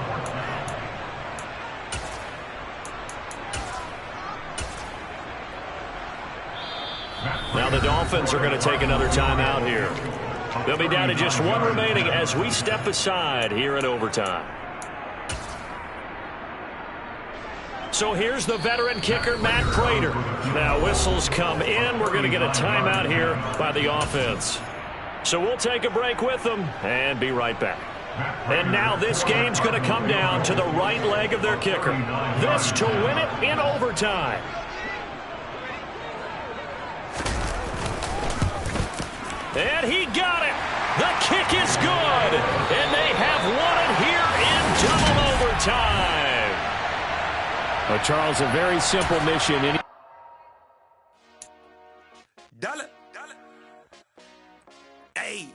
Now the Dolphins are going to take another timeout here. They'll be down to just 1 remaining as we step aside here in overtime. So here's the veteran kicker, Matt Prater. Now whistles come in. We're going to get a timeout here by the offense. So we'll take a break with them and be right back. And now this game's going to come down to the right leg of their kicker. This to win it in overtime. And he got it. The kick is good. And they have won it here in double overtime. Well, Charles, a very simple mission. Dollar. Hey.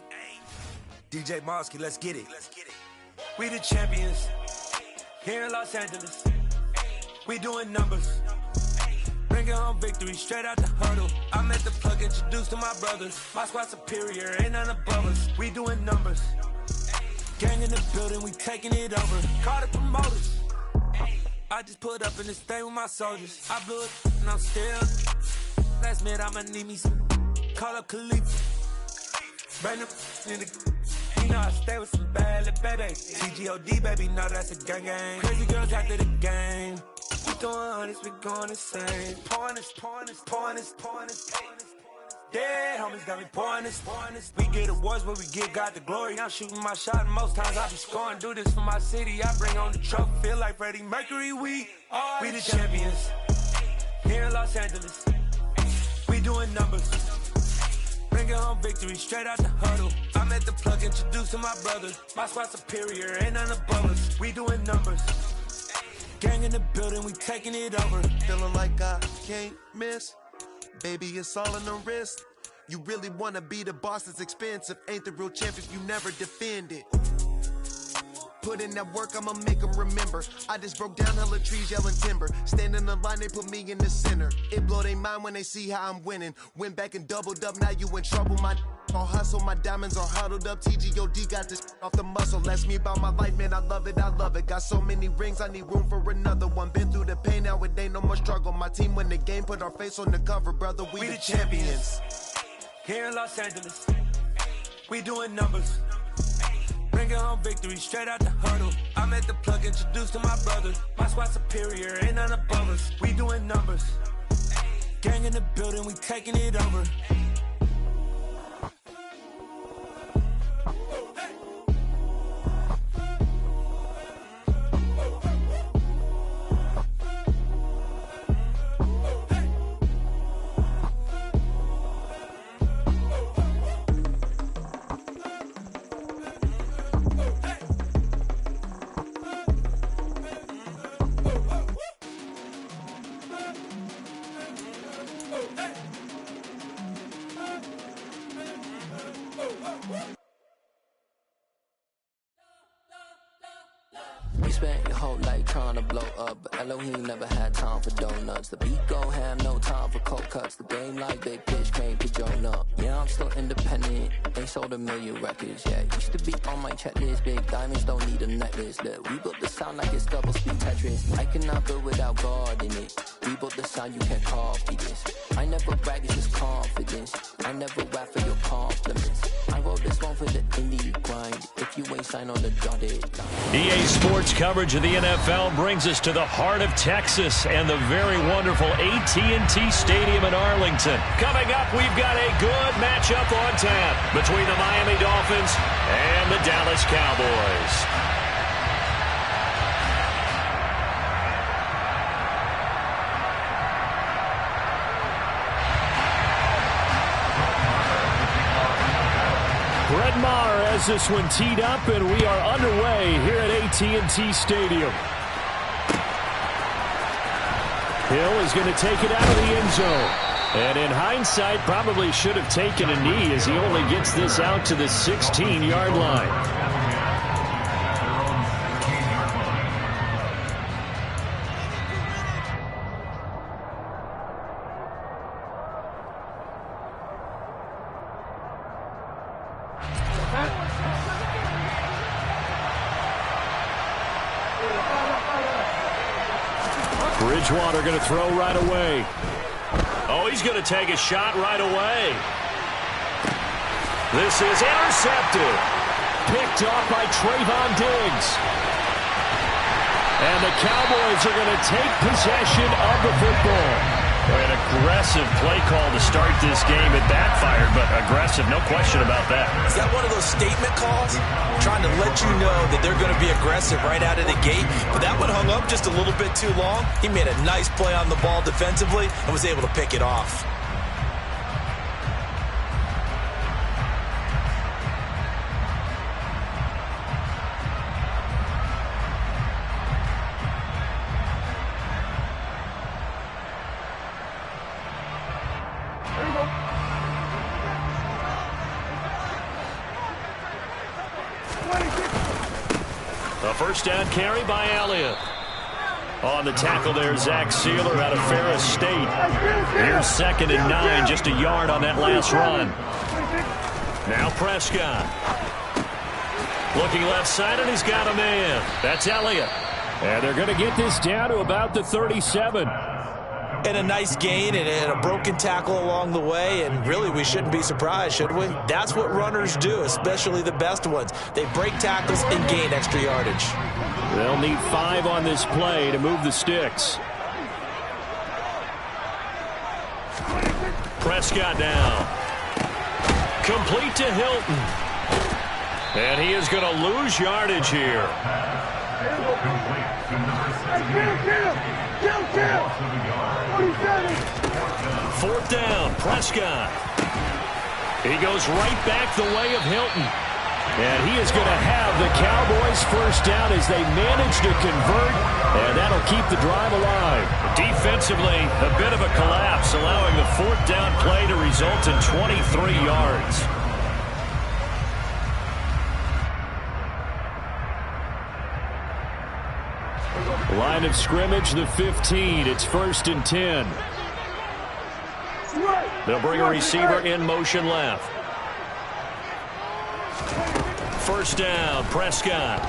DJ Mosky, let's get it. We the champions here in Los Angeles. We doing numbers. Bringing home victory straight out the huddle. I'm at the plug, introduced to my brothers. My squad superior, ain't none above us. We doing numbers. Gang in the building, we taking it over. Call the promoters. I just put up in this thing with my soldiers. I blew it and I'm still. Last minute I'ma need me some. Call up Khalifa. Brand new in the. You know I stay with some bad little baby. TGOD baby, know that's a gang gang. Crazy girls after the game. We doing honest, we going insane. Pouring this. Dead homies got me pouring this. We get awards, but we give God the glory. I'm shooting my shot, and most times I be scoring. Do this for my city, I bring on the trophy. Feel like Freddie Mercury, we the champions. Here in Los Angeles, we doing numbers. Bringing home victory straight out the huddle. I'm at the plug, introduced to my brothers. My squad superior, ain't none above us. We doing numbers. Gang in the building, we taking it over. Feeling like I can't miss. Baby, it's all in the wrist. You really wanna be the boss, it's expensive. Ain't the real champ if you never defend it. Put in that work, I'ma make them remember. I just broke down hella trees, yelling timber. Stand in the line, they put me in the center. It blow they mind when they see how I'm winning. Went back and doubled up, now you in trouble. My all hustle, my diamonds are huddled up. TGOD got this off the muscle. Ask me about my life, man, I love it. Got so many rings, I need room for another one. Been through the pain, now it ain't no more struggle. My team win the game, put our face on the cover, brother. We the champions. Here in Los Angeles, we doing numbers. Bringing home victory straight out the huddle. I'm at the plug, introduced to my brothers. My squad superior, ain't none above us. We doing numbers. Gang in the building, we taking it over. We spent your whole life trying to blow up, but Elohim never had time for donuts. The beat go ham, no time for cold cuts. The game like big pitch, came to join up. Yeah, I'm still independent, they sold 1 million records. Yeah, used to be on my checklist, big diamonds don't need a necklace. Look, we built the sound like it's double speed Tetris. I cannot build without God in it. We built the sound, you can't copy this. I never brag, it's just confidence. I never rap for your compliments. I wrote this one for the indie grind. If you ain't signed on the dotted line. EA Sports coverage of the NFL brings us to the heart of Texas and the very wonderful AT&T Stadium in Arlington. Coming up, we've got a good matchup on tap between the Miami Dolphins and the Dallas Cowboys. Brett Maher has this one teed up, and we are underway here at AT&T Stadium. Hill is going to take it out of the end zone. And in hindsight, probably should have taken a knee as he only gets this out to the 16-yard line. Bridgewater going to throw right away. Oh, he's going to take a shot right away. This is intercepted. Picked off by Trayvon Diggs. And the Cowboys are going to take possession of the football. An aggressive play call to start this game. It backfired, but aggressive, no question about that. Is that one of those statement calls? Trying to let you know that they're going to be aggressive right out of the gate. But that one hung up just a little bit too long. He made a nice play on the ball defensively and was able to pick it off. A first down carry by Elliott. On the tackle there, Zach Sealer out of Ferris State. Here's 2nd and 9, just a yard on that last run. Now Prescott. Looking left side, and he's got a man. That's Elliott. And they're going to get this down to about the 37. And a nice gain and a broken tackle along the way, and really we shouldn't be surprised, should we? That's what runners do, especially the best ones. They break tackles and gain extra yardage. They'll need 5 on this play to move the sticks. Prescott now. Complete to Hilton. And he is going to lose yardage here. Fourth down, Prescott. He goes right back the way of Hilton. And he is going to have the Cowboys first down as they manage to convert, and that'll keep the drive alive. Defensively, a bit of a collapse, allowing the fourth down play to result in 23 yards. Line of scrimmage, the 15. It's 1st and 10. They'll bring a receiver in motion left. First down, Prescott.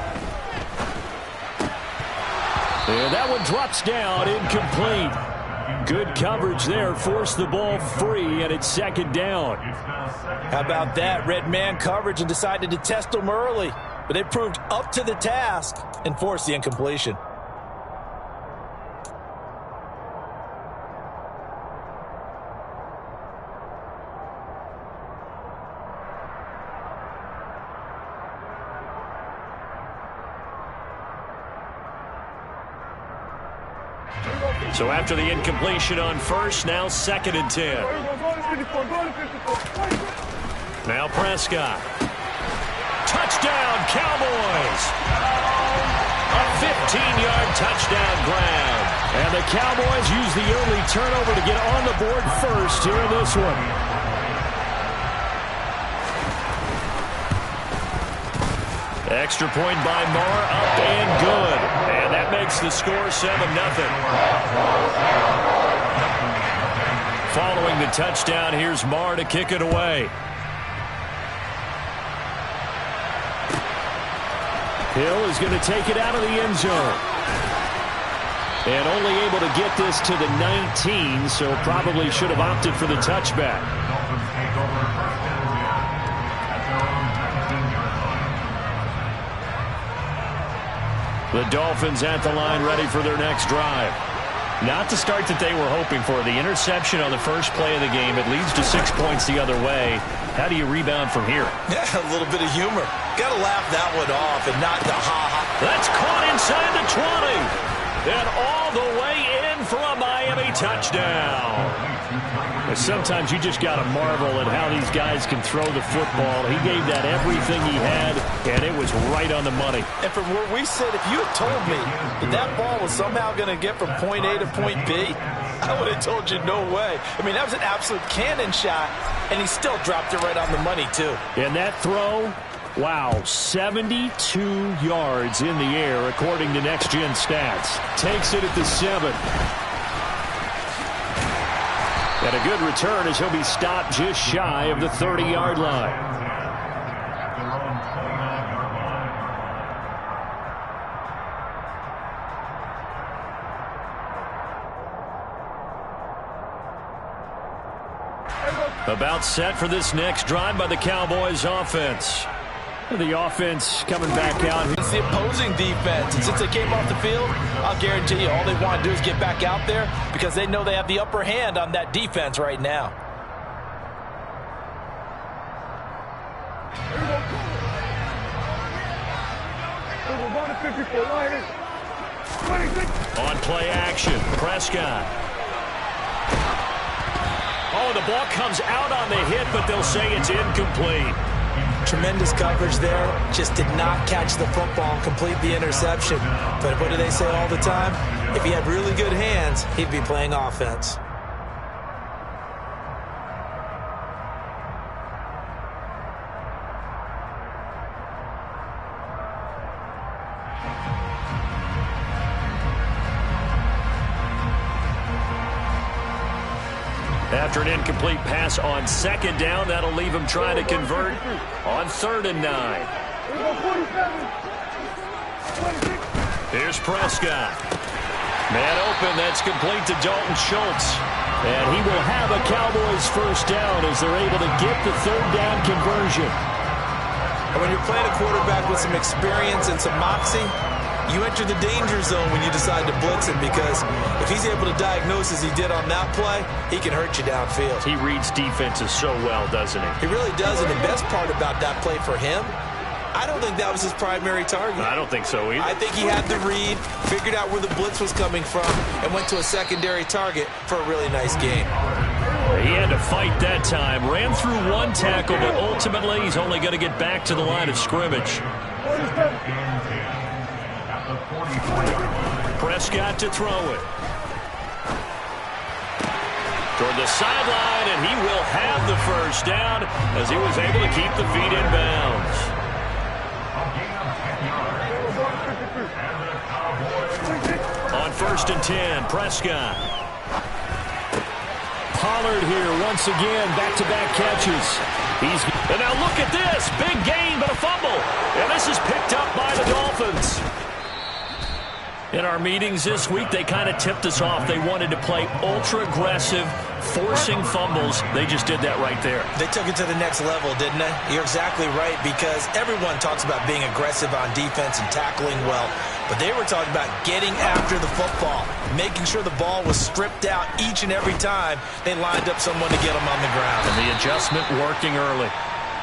And that one drops down, incomplete. Good coverage there, forced the ball free, and it's 2nd down. How about that? Red man coverage and decided to test them early. But they proved up to the task and forced the incompletion. So after the incompletion on first, now 2nd and 10. Now Prescott. Touchdown, Cowboys! A 15-yard touchdown grab. And the Cowboys use the early turnover to get on the board first here in this one. Extra point by Marr, up and good. And that makes the score 7-0. Following the touchdown, here's Marr to kick it away. Hill is going to take it out of the end zone. And only able to get this to the 19, so probably should have opted for the touchback. The Dolphins at the line, ready for their next drive. Not the start that they were hoping for. The interception on the first play of the game, it leads to 6 points the other way. How do you rebound from here? Yeah, a little bit of humor. Got to laugh that one off and not the ha-ha. That's caught inside the 20. And all the way in for a Miami touchdown. Sometimes you just got to marvel at how these guys can throw the football. He gave that everything he had, and it was right on the money. And from where we sit, if you had told me that that ball was somehow going to get from point A to point B, I would have told you no way. I mean, that was an absolute cannon shot, and he still dropped it right on the money, too. And that throw, wow, 72 yards in the air, according to Next Gen Stats. Takes it at the 7. And a good return as he'll be stopped just shy of the 30-yard line. About set for this next drive by the Cowboys offense. The offense coming back out. It's the opposing defense. And since they came off the field, I'll guarantee you all they want to do is get back out there because they know they have the upper hand on that defense right now. On play action, Prescott. Oh, the ball comes out on the hit, but they'll say it's incomplete. Tremendous coverage there. Just did not catch the football and complete the interception. But what do they say all the time? If he had really good hands, he'd be playing offense. After an incomplete pass on second down, that'll leave him trying to convert on 3rd and 9. Here's Prescott. Man open, that's complete to Dalton Schultz. And he will have a Cowboys first down as they're able to get the 3rd down conversion. And when you're playing a quarterback with some experience and some moxie, you enter the danger zone when you decide to blitz him because if he's able to diagnose as he did on that play, he can hurt you downfield. He reads defenses so well, doesn't he? He really does, and the best part about that play for him, I don't think that was his primary target. I don't think so either. I think he had the read, figured out where the blitz was coming from, and went to a secondary target for a really nice game. He had to fight that time. Ran through one tackle, but ultimately he's only going to get back to the line of scrimmage. Prescott to throw it. Toward the sideline, and he will have the first down as he was able to keep the feet in bounds. On 1st and 10, Prescott. Pollard here once again, back-to-back catches. And now look at this, big gain but a fumble. And this is picked up by the Dolphins. In our meetings this week, they kind of tipped us off. They wanted to play ultra-aggressive, forcing fumbles. They just did that right there. They took it to the next level, didn't they? You're exactly right, because everyone talks about being aggressive on defense and tackling well. But they were talking about getting after the football, making sure the ball was stripped out each and every time they lined up someone to get them on the ground. And the adjustment working early.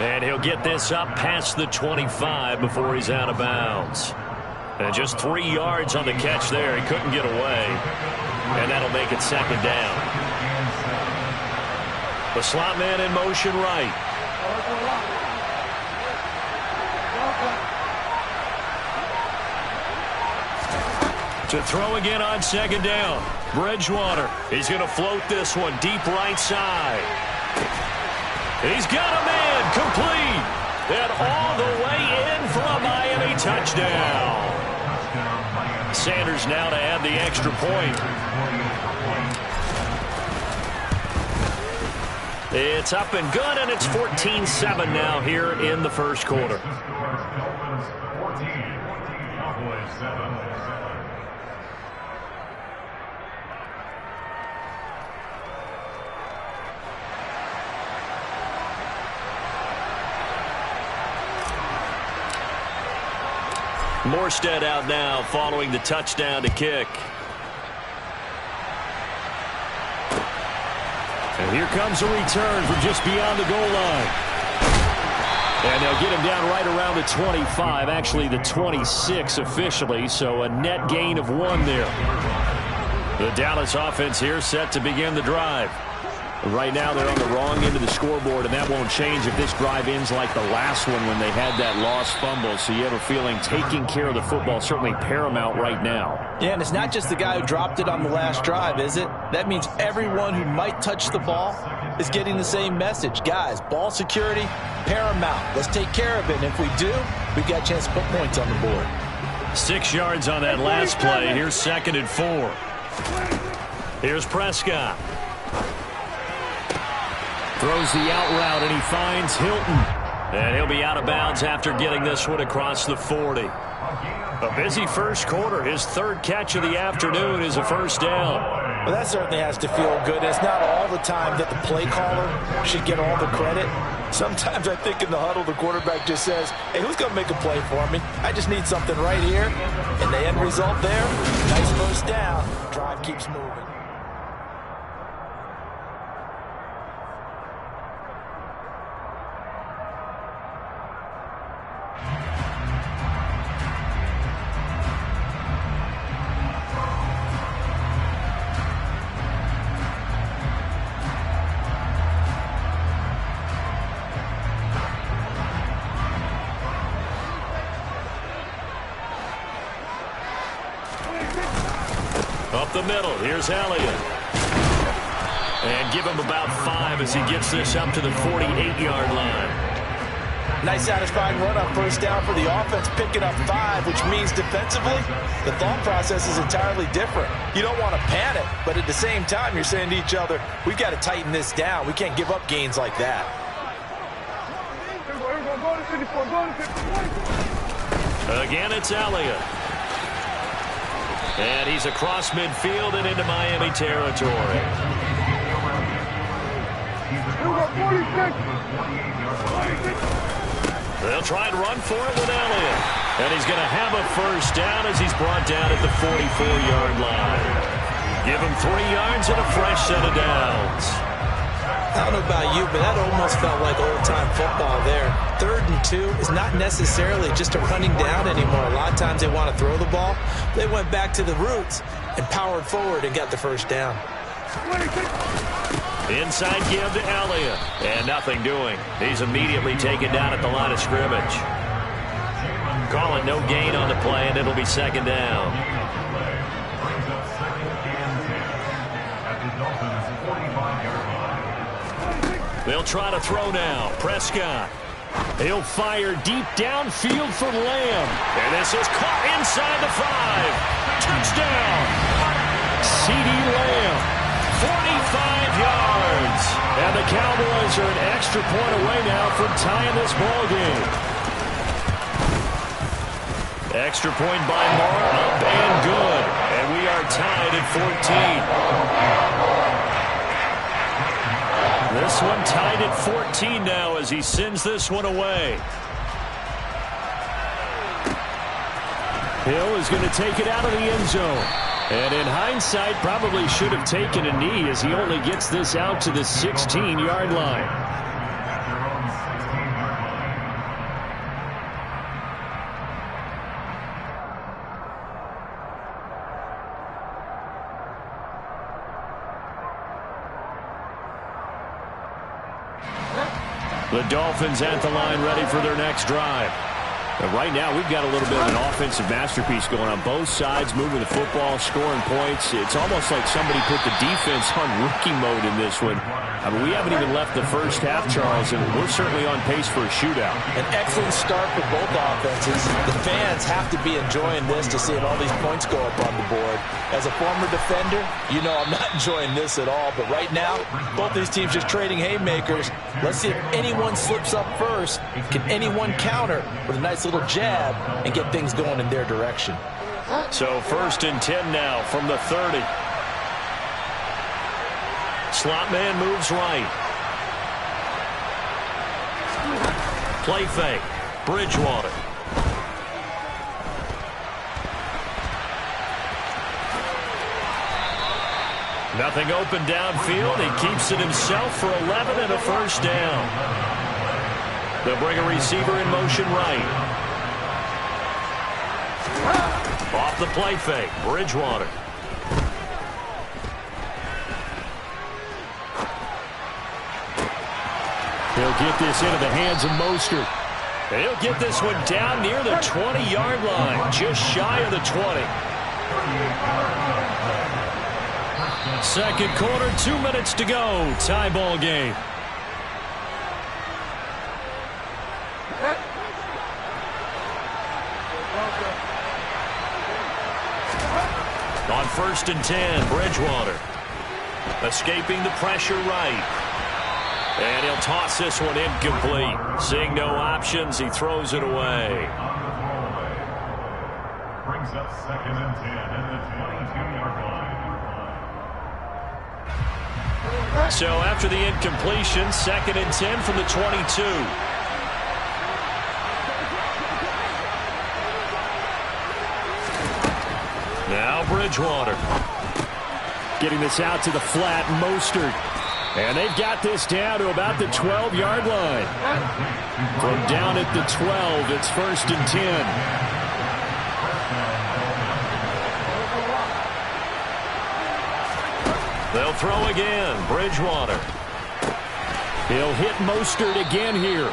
And he'll get this up past the 25 before he's out of bounds. And just 3 yards on the catch there. He couldn't get away. And that'll make it 2nd down. The slot man in motion right. To throw again on 2nd down. Bridgewater. He's going to float this one deep right side. He's got a man complete. And all the way in for a Miami touchdown. Sanders now to add the extra point. It's up and good, and it's 14-7 now here in the first quarter. Morstead out now following the touchdown to kick. And here comes a return from just beyond the goal line. And they'll get him down right around the 25, actually the 26 officially, so a net gain of 1 there. The Dallas offense here set to begin the drive. Right now they're on the wrong end of the scoreboard, and that won't change if this drive ends like the last one when they had that lost fumble. So you have a feeling taking care of the football is certainly paramount right now. Yeah, and it's not just the guy who dropped it on the last drive, is it? That means everyone who might touch the ball is getting the same message. Guys, ball security, paramount. Let's take care of it, and if we do, we've got a chance to put points on the board. 6 yards on that last play. Here's 2nd and 4. Here's Prescott. Throws the out route, and he finds Hilton. And he'll be out of bounds after getting this one across the 40. A busy first quarter. His 3rd catch of the afternoon is a first down. Well, that certainly has to feel good. It's not all the time that the play caller should get all the credit. Sometimes I think in the huddle, the quarterback just says, hey, who's going to make a play for me? I just need something right here. And the end result there, nice first down. Drive keeps moving. Up the middle, here's Elliott. And give him about 5 as he gets this up to the 48-yard line. Nice satisfying run on first down for the offense, picking up 5, which means defensively, the thought process is entirely different. You don't want to panic, but at the same time, you're saying to each other, we've got to tighten this down. We can't give up gains like that. Again, it's Elliott. And he's across midfield and into Miami territory. They'll try and run for it with Elliott. And he's going to have a first down as he's brought down at the 44-yard line. Give him 3 yards and a fresh set of downs. I don't know about you, but that almost felt like old-time football there. 3rd and 2 is not necessarily just a running down anymore. A lot of times they want to throw the ball. They went back to the roots and powered forward and got the first down. Inside give to Elliott. And nothing doing. He's immediately taken down at the line of scrimmage. Calling no gain on the play, and it'll be 2nd down. They'll try to throw now. Prescott. He'll fire deep downfield for Lamb. And this is caught inside the 5. Touchdown. C.D. Lamb. 45 yards. And the Cowboys are an extra point away now from tying this ball game. Extra point by Moore. Up and good. And we are tied at 14. This one tied at 14 now as he sends this one away. Hill is going to take it out of the end zone. And in hindsight, probably should have taken a knee as he only gets this out to the 16-yard line. The Dolphins at the line ready for their next drive. And right now, we've got a little bit of an offensive masterpiece going on both sides, moving the football, scoring points. It's almost like somebody put the defense on rookie mode in this one. I mean, we haven't even left the first half, Charles, and we're certainly on pace for a shootout. An excellent start for both offenses. The fans have to be enjoying this to see all these points go up on the board. As a former defender, you know I'm not enjoying this at all. But right now, both these teams just trading haymakers. Let's see if anyone slips up first. Can anyone counter with a nice little jab and get things going in their direction? So 1st and 10 now from the 30. Slot man moves right. Play fake. Bridgewater. Nothing open downfield. He keeps it himself for 11 and a first down. They'll bring a receiver in motion right. Off the play fake. Bridgewater. He'll get this into the hands of Mostert. He'll get this one down near the 20-yard line, just shy of the 20. Second quarter, 2 minutes to go. Tie ball game. On 1st and 10, Bridgewater. Escaping the pressure right. And he'll toss this one incomplete. Seeing no options, he throws it away. Brings up 2nd and 10 at the 22-yard line. So after the incompletion, 2nd and 10 from the 22. Now Bridgewater. Getting this out to the flat, Mostert. And they've got this down to about the 12-yard line. From down at the 12, it's 1st and 10. They'll throw again. Bridgewater. He'll hit Mostert again here.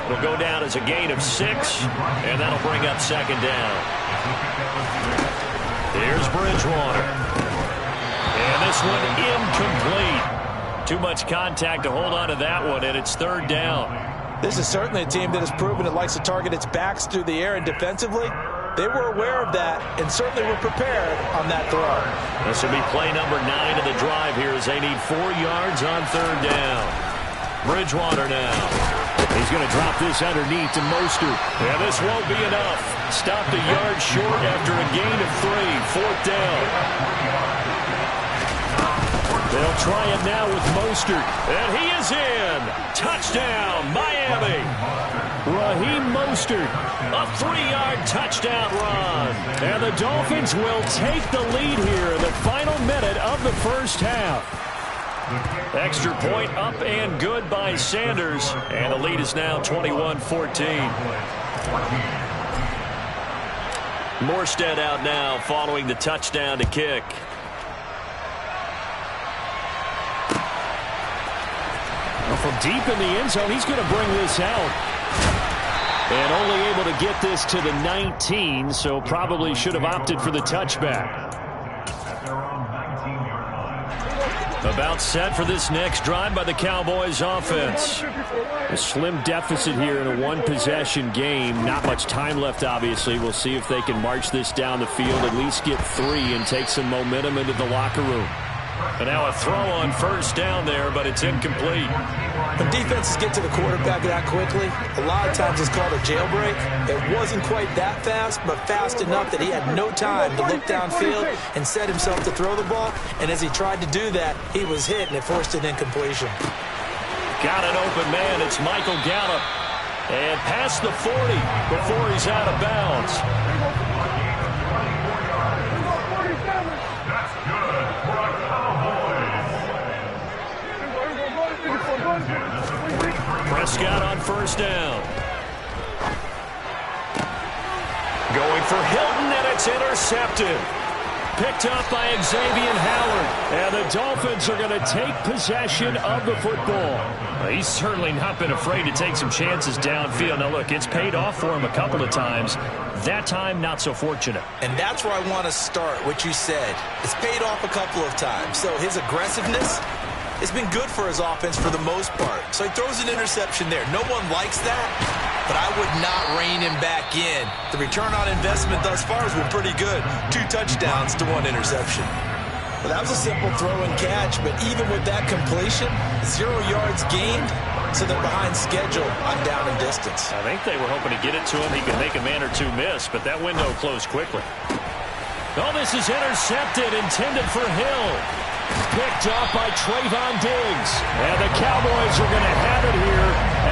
It'll go down as a gain of 6, and that'll bring up 2nd down. Here's Bridgewater. And this one incomplete. Too much contact to hold on to that one, and it's 3rd down. This is certainly a team that has proven it likes to target its backs through the air, and defensively, they were aware of that and certainly were prepared on that throw. This will be play number 9 of the drive here as they need 4 yards on 3rd down. Bridgewater now. He's going to drop this underneath to Mostert. And this won't be enough. Stopped a yard short after a gain of 3. 4th down. They'll try it now with Mostert. And he is in. Touchdown, Miami. Raheem Mostert. A 3-yard touchdown run. And the Dolphins will take the lead here in the final minute of the first half. Extra point up and good by Sanders. And the lead is now 21-14. Morstead out now following the touchdown to kick. From deep in the end zone, he's going to bring this out. And only able to get this to the 19, so probably should have opted for the touchback. About set for this next drive by the Cowboys offense. A slim deficit here in a one-possession game. Not much time left, obviously. We'll see if they can march this down the field, at least get 3 and take some momentum into the locker room. And now a throw on 1st down there, but it's incomplete. When defenses get to the quarterback that quickly, a lot of times it's called a jailbreak. It wasn't quite that fast, but fast enough that he had no time to look downfield and set himself to throw the ball. And as he tried to do that, he was hit, and it forced an incompletion. Got an open man. It's Michael Gallup. And past the 40 before he's out of bounds. Prescott on 1st down. Going for Hilton, and it's intercepted. Picked up by Xavier Howard. And the Dolphins are going to take possession of the football. Well, he's certainly not been afraid to take some chances downfield. Now, look, it's paid off for him a couple of times. That time, not so fortunate. And that's where I want to start, what you said. It's paid off a couple of times. So his aggressiveness, it's been good for his offense for the most part. So he throws an interception there. No one likes that, but I would not rein him back in. The return on investment thus far has been pretty good. 2 touchdowns to 1 interception. Well, that was a simple throw and catch, but even with that completion, 0 yards gained, so they're behind schedule on down and distance. I think they were hoping to get it to him. He could make a man or 2 miss, but that window closed quickly. Oh, this is intercepted, intended for Hill. Picked up by Trayvon Diggs. And the Cowboys are going to have it here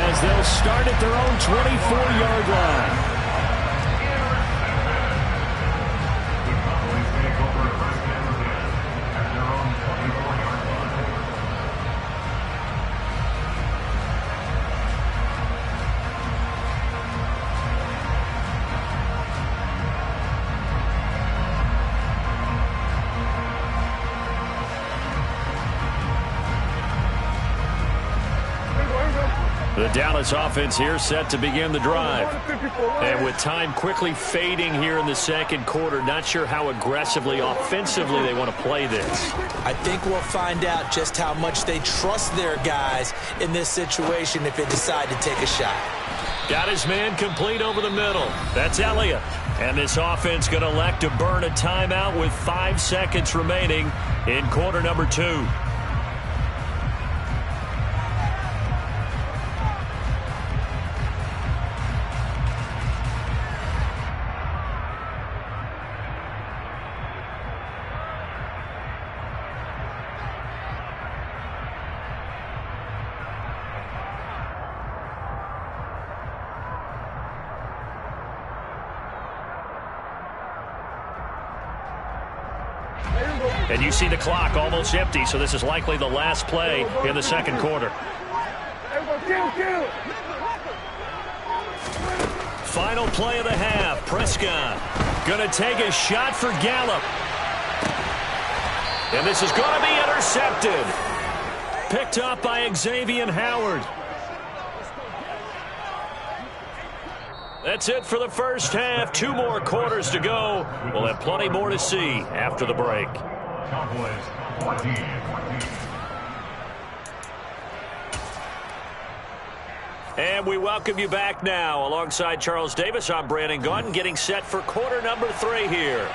as they'll start at their own 24-yard line. The Dallas offense here set to begin the drive. And with time quickly fading here in the second quarter, not sure how aggressively, offensively they want to play this. I think we'll find out just how much they trust their guys in this situation if they decide to take a shot. Got his man complete over the middle. That's Elliott. And this offense going to elect to burn a timeout with 5 seconds remaining in quarter number 2. And you see the clock almost empty, so this is likely the last play in the second quarter. Final play of the half. Prescott going to take a shot for Gallup. And this is going to be intercepted. Picked up by Xavier Howard. That's it for the first half. 2 more quarters to go. We'll have plenty more to see after the break. And we welcome you back now. Alongside Charles Davis, I'm Brandon Gunn, getting set for quarter number 3 here.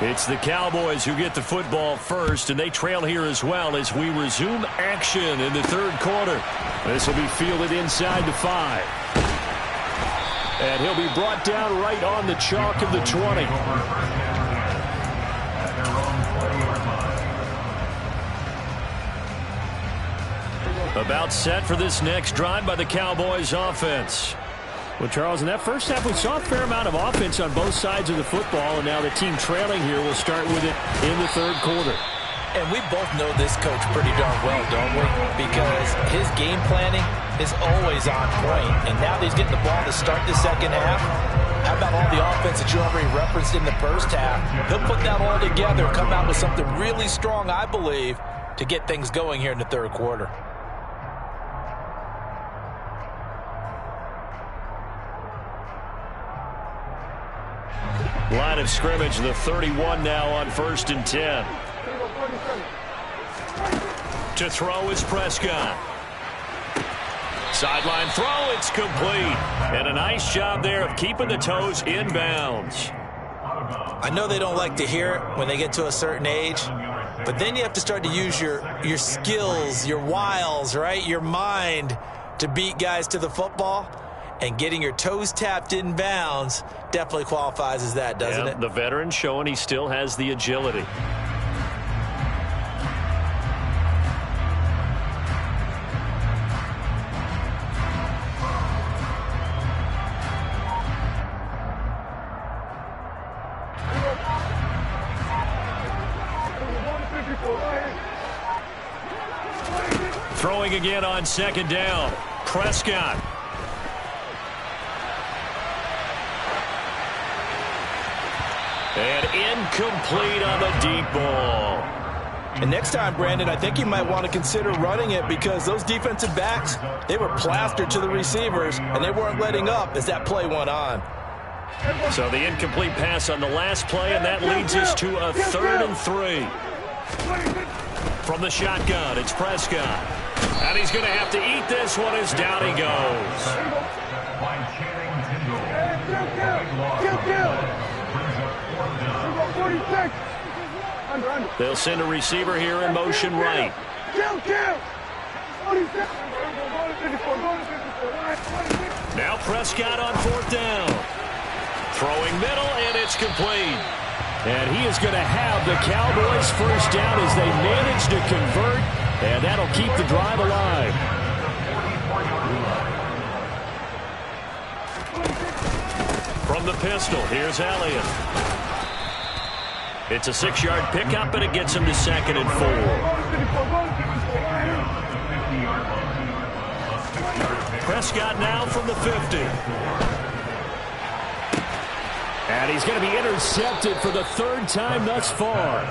It's the Cowboys who get the football first, and they trail here as well as we resume action in the third quarter. This will be fielded inside the 5. And he'll be brought down right on the chalk of the 20. About set for this next drive by the Cowboys offense. Well, Charles, in that first half, we saw a fair amount of offense on both sides of the football, and now the team trailing here will start with it in the third quarter. And we both know this coach pretty darn well, don't we? Because his game planning is always on point, and now that he's getting the ball to start the second half, how about all the offense that you already referenced in the first half? He'll put that all together, come out with something really strong, I believe, to get things going here in the third quarter. Line of scrimmage, the 31 now on 1st and 10. To throw is Prescott. Sideline throw, it's complete. And a nice job there of keeping the toes in bounds. I know they don't like to hear it when they get to a certain age, but then you have to start to use your skills, your wiles, right? Your mind to beat guys to the football. And getting your toes tapped in bounds definitely qualifies as that, doesn't it? The veteran showing he still has the agility. Throwing again on 2nd down. Prescott. And incomplete on the deep ball. And next time, Brandon, I think you might want to consider running it because those defensive backs, they were plastered to the receivers, and they weren't letting up as that play went on. So the incomplete pass on the last play, and that leads us to a 3rd and 3. From the shotgun, it's Prescott. And he's going to have to eat this one as down he goes. They'll send a receiver here in motion right. Now Prescott on 4th down. Throwing middle, and it's complete. And he is going to have the Cowboys first down as they manage to convert, and that'll keep the drive alive. From the pistol, here's Elliott. It's a 6-yard pickup, and it gets him to 2nd and 4. Prescott now from the 50. And he's going to be intercepted for the 3rd time thus far.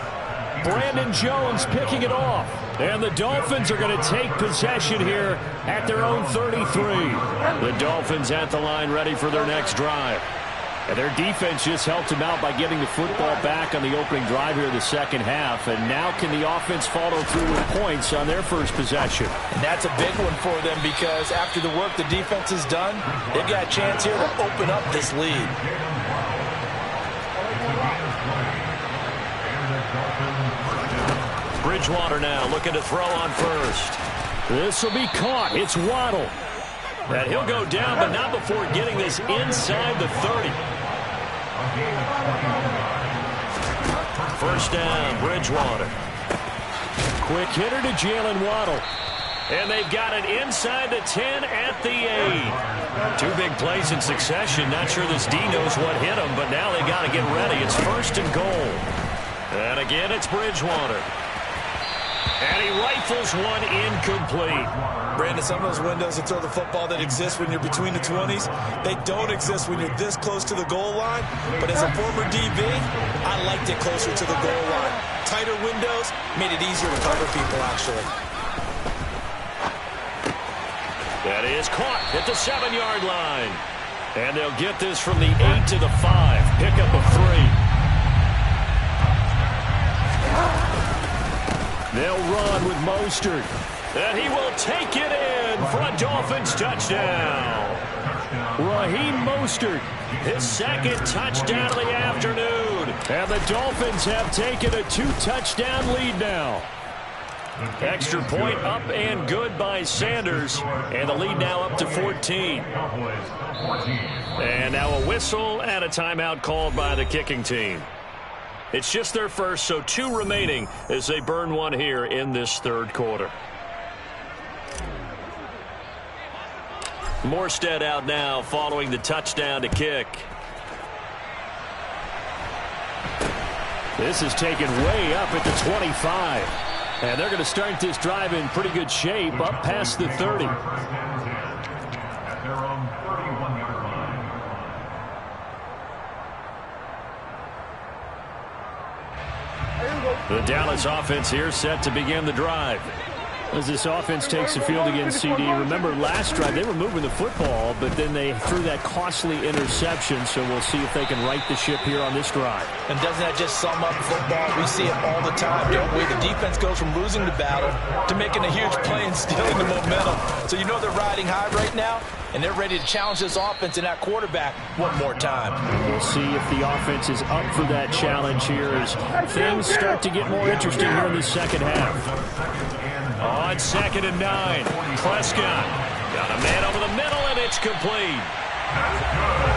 Brandon Jones picking it off. And the Dolphins are going to take possession here at their own 33. The Dolphins at the line ready for their next drive. And their defense just helped him out by getting the football back on the opening drive here in the second half. And now can the offense follow through with points on their first possession? And that's a big one for them because after the work the defense has done, they've got a chance here to open up this lead. Bridgewater now looking to throw on 1st. This will be caught. It's Waddle. And he'll go down, but not before getting this inside the 30. First down, Bridgewater. Quick hitter to Jalen Waddle. And they've got it inside the 10 at the 8. Two big plays in succession. Not sure this D knows what hit him, but now they got to get ready. It's 1st and goal. And again, it's Bridgewater. And he rifles one incomplete. Brandon, some of those windows to throw the football that exist when you're between the 20s, they don't exist when you're this close to the goal line. But as a former DB, I liked it closer to the goal line. Tighter windows made it easier to cover people, actually. That is caught at the 7-yard line. And they'll get this from the 8 to the 5. Pickup of 3. They'll run with Mostert. And he will take it in for a Dolphins touchdown. Raheem Mostert, his 2nd touchdown of the afternoon. And the Dolphins have taken a 2-touchdown lead now. Extra point up and good by Sanders. And the lead now up to 14. And now a whistle and a timeout called by the kicking team. It's just their first, so 2 remaining as they burn one here in this 3rd quarter. Morstead out now following the touchdown to kick. This is taken way up at the 25. And they're going to start this drive in pretty good shape up past the 30. The Dallas offense here set to begin the drive. As this offense takes the field against CD, remember last drive they were moving the football, but then they threw that costly interception, so we'll see if they can right the ship here on this drive. And doesn't that just sum up football? We see it all the time, don't we? The defense goes from losing the battle to making a huge play and stealing the momentum. So you know they're riding high right now, and they're ready to challenge this offense and that quarterback one more time. We'll see if the offense is up for that challenge here as things start to get more interesting here in the second half. On 2nd and 9, Prescott got a man over the middle, and it's complete.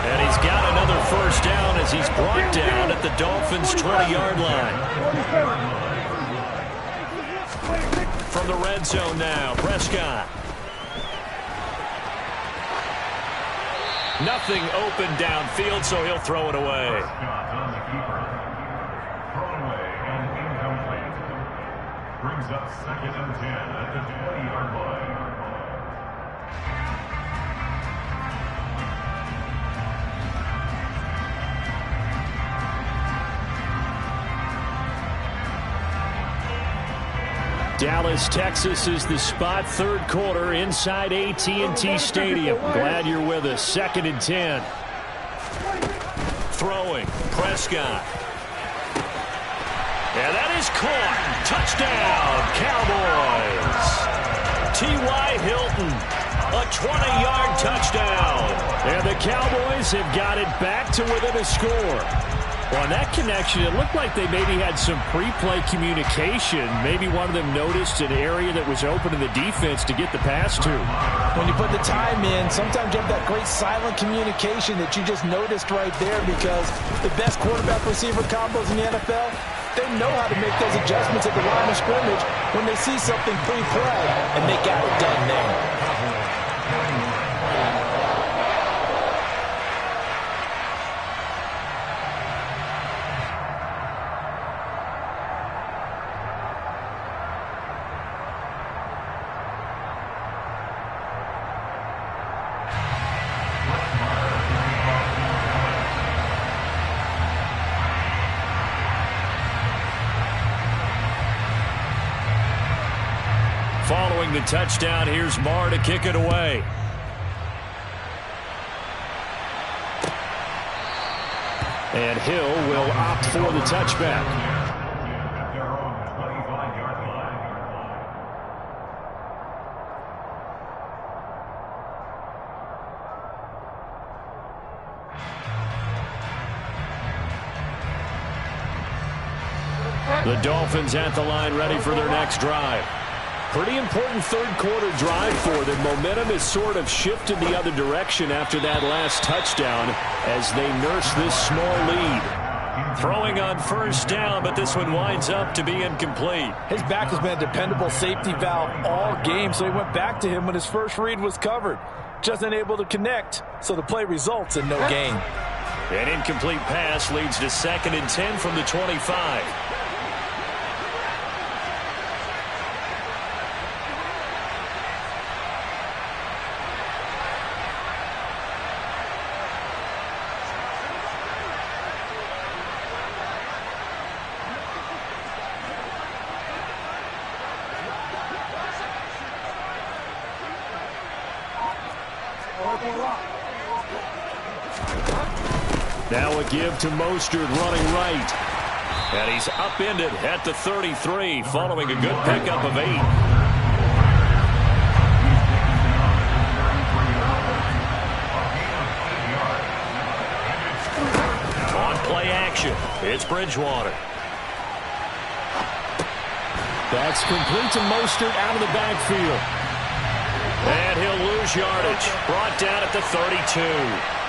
And he's got another first down as he's brought down at the Dolphins' 20-yard line. From the red zone now, Prescott. Nothing open downfield, so he'll throw it away. Brings up 2nd and 10 at the 20-yard line. Dallas, Texas is the spot, 3rd quarter inside AT&T Stadium. Glad you're with us. 2nd and 10. Throwing, Prescott. And that is caught. Touchdown, Cowboys. T.Y. Hilton, a 20-yard touchdown. And the Cowboys have got it back to within a score. Well, on that connection, it looked like they maybe had some pre-play communication. Maybe one of them noticed an area that was open to the defense to get the pass to. When you put the time in, sometimes you have that great silent communication that you just noticed right there, because the best quarterback-receiver combos in the NFL, they know how to make those adjustments at the line of scrimmage when they see something pre-play, and they got it done there. Following the touchdown, here's Marr to kick it away. And Hill will opt for the touchback. The Dolphins at the line ready for their next drive. Pretty important 3rd quarter drive for them. Momentum has sort of shifted the other direction after that last touchdown as they nurse this small lead. Throwing on first down, but this one winds up to be incomplete. His back has been a dependable safety valve all game, so he went back to him when his first read was covered. Just unable to connect, so the play results in no gain. An incomplete pass leads to 2nd and 10 from the 25. Now a give to Mostert running right. And he's upended at the 33 following a good pickup of 8. On play action, it's Bridgewater. That's complete to Mostert out of the backfield. And he'll lose yardage. Brought down at the 32.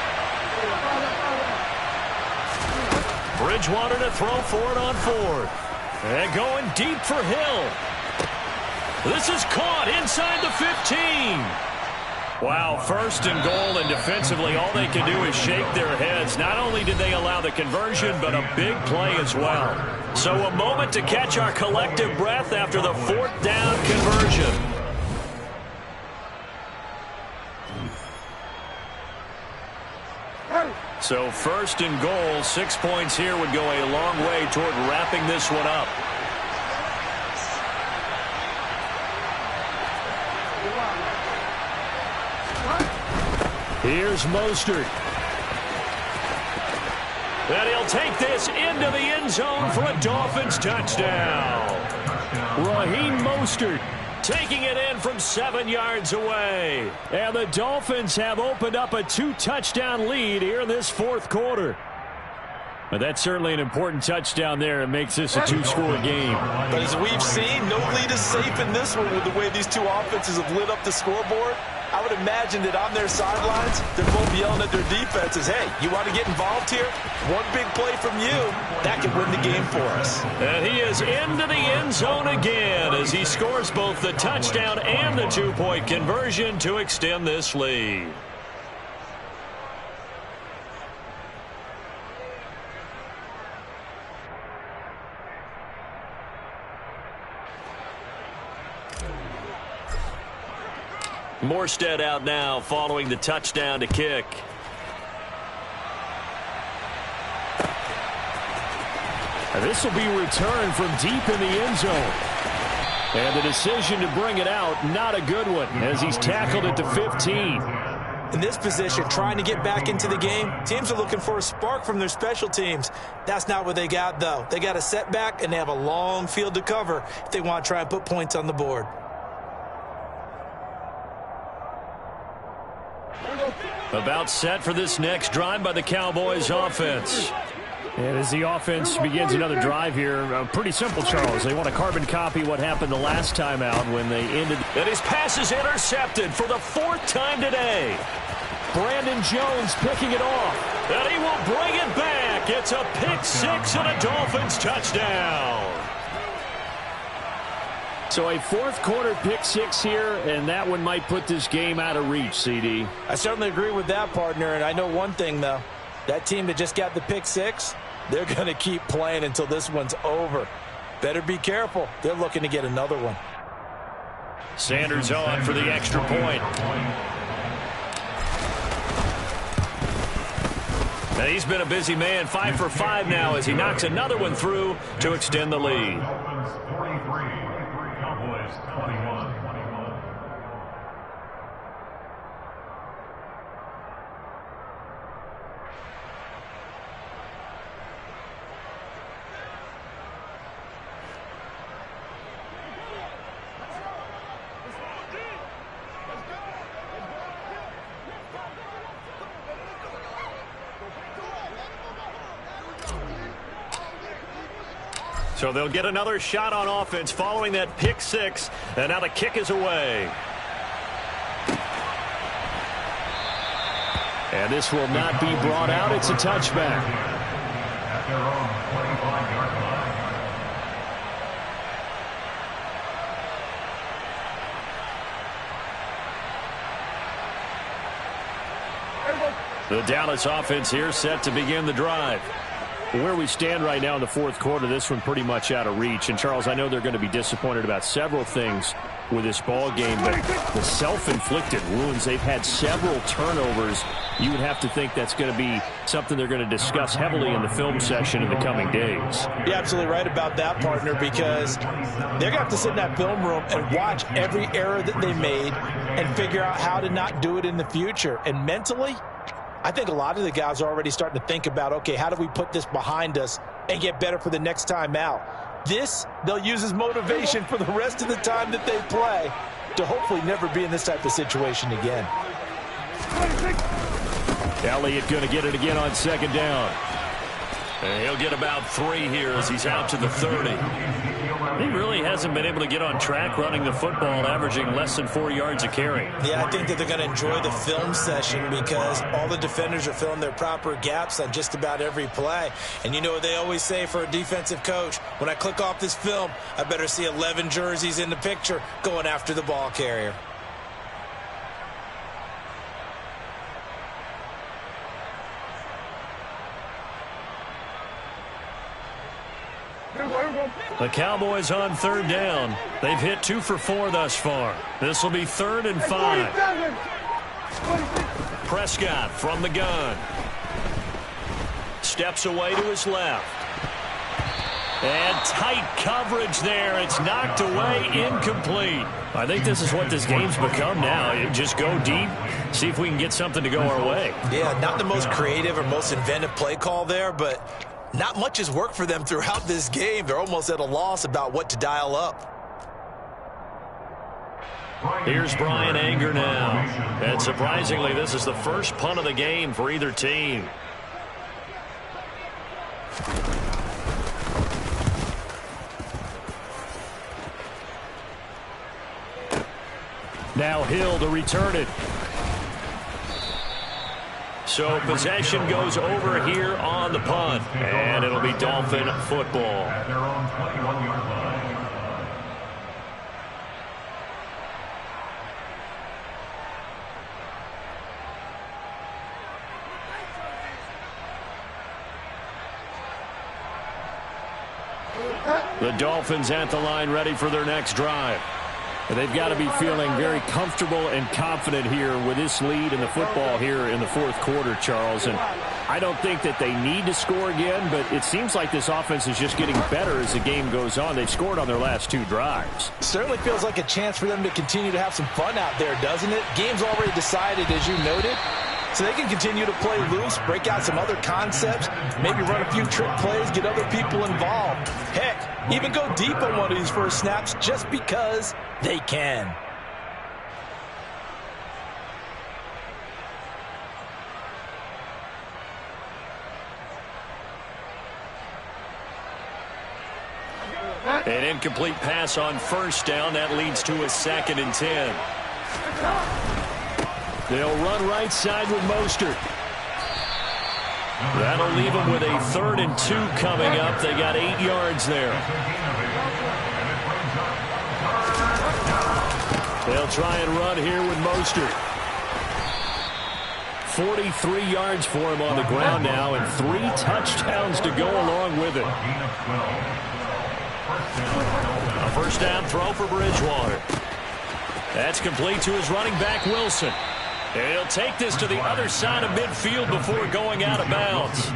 Bridgewater to throw for it on 4th. And going deep for Hill. This is caught inside the 15. Wow, 1st and goal, and defensively all they can do is shake their heads. Not only did they allow the conversion, but a big play as well. So a moment to catch our collective breath after the 4th down conversion. So 1st and goal, 6 points here would go a long way toward wrapping this one up. Here's Mostert. And he'll take this into the end zone for a Dolphins touchdown. Raheem Mostert taking it in from 7 yards away. And the Dolphins have opened up a 2-touchdown lead here in this 4th quarter. But that's certainly an important touchdown there. It makes this a 2-score game. But as we've seen, no lead is safe in this one with the way these two offenses have lit up the scoreboard. I would imagine that on their sidelines, they're both yelling at their defenses, hey, you want to get involved here? One big play from you, that could win the game for us. And he is into the end zone again as he scores both the touchdown and the 2-point conversion to extend this lead. Morstead out now following the touchdown to kick. And this will be returned from deep in the end zone. And the decision to bring it out, not a good one, as he's tackled at the 15. In this position, trying to get back into the game, teams are looking for a spark from their special teams. That's not what they got, though. They got a setback, and they have a long field to cover if they want to try and put points on the board. About set for this next drive by the Cowboys offense. And as the offense begins another drive here, pretty simple, Charles. They want to carbon copy what happened the last time out when they ended. And his pass is intercepted for the 4th time today. Brandon Jones picking it off. And he will bring it back. It's a pick 6 and a Dolphins touchdown. So a 4th quarter pick 6 here, and that one might put this game out of reach, CD. I certainly agree with that, partner, and I know one thing, though. That team that just got the pick 6, they're going to keep playing until this one's over. Better be careful. They're looking to get another one. Sanders on for the extra point. Now he's been a busy man, 5 for 5 now as he knocks another one through to extend the lead. So they'll get another shot on offense following that pick 6, and now the kick is away. And this will not be brought out. It's a touchback. their own 25-yard line. The Dallas offense here set to begin the drive. Where we stand right now in the fourth quarter, this one pretty much out of reach. And, Charles, I know they're going to be disappointed about several things with this ball game, but the self-inflicted wounds, they've had several turnovers. You would have to think that's going to be something they're going to discuss heavily in the film session in the coming days. You're absolutely right about that, partner, because they're going to have to sit in that film room and watch every error that they made and figure out how to not do it in the future. And mentally, I think a lot of the guys are already starting to think about, okay, how do we put this behind us and get better for the next time out? This, they'll use as motivation for the rest of the time that they play to hopefully never be in this type of situation again. Elliott going to get it again on second down. And he'll get about 3 here as he's out to the 30. He really hasn't been able to get on track running the football, averaging less than 4 yards a carry. Yeah, I think that they're going to enjoy the film session because all the defenders are filling their proper gaps on just about every play. And you know what they always say for a defensive coach? When I click off this film, I better see 11 jerseys in the picture going after the ball carrier. The Cowboys on third down. They've hit 2 for 4 thus far. This will be 3rd and 5. Prescott from the gun. Steps away to his left. And tight coverage there. It's knocked away, incomplete. I think this is what this game's become now. You just go deep, see if we can get something to go our way. Yeah, not the most creative or most inventive play call there, but not much has worked for them throughout this game. They're almost at a loss about what to dial up. Here's Brian Anger now. And surprisingly, this is the first punt of the game for either team. Now Hill to return it. So possession goes over here on the punt, and it'll be Dolphin football. At their own 21-yard line. The Dolphins at the line, ready for their next drive. They've got to be feeling very comfortable and confident here with this lead in the football here in the fourth quarter, Charles. And I don't think that they need to score again, but it seems like this offense is just getting better as the game goes on. They've scored on their last 2 drives. Certainly feels like a chance for them to continue to have some fun out there, doesn't it? Game's already decided, as you noted. So they can continue to play loose, break out some other concepts, maybe run a few trick plays, get other people involved. Heck, even go deep on one of these first snaps just because they can. An incomplete pass on first down. That leads to a 2nd and 10. They'll run right side with Mostert. That'll leave them with a 3rd and 2 coming up. They got 8 yards there. They'll try and run here with Mostert. 43 yards for him on the ground now, and 3 touchdowns to go along with it. A first down throw for Bridgewater. That's complete to his running back, Wilson. He'll take this to the other side of midfield before going out of bounds.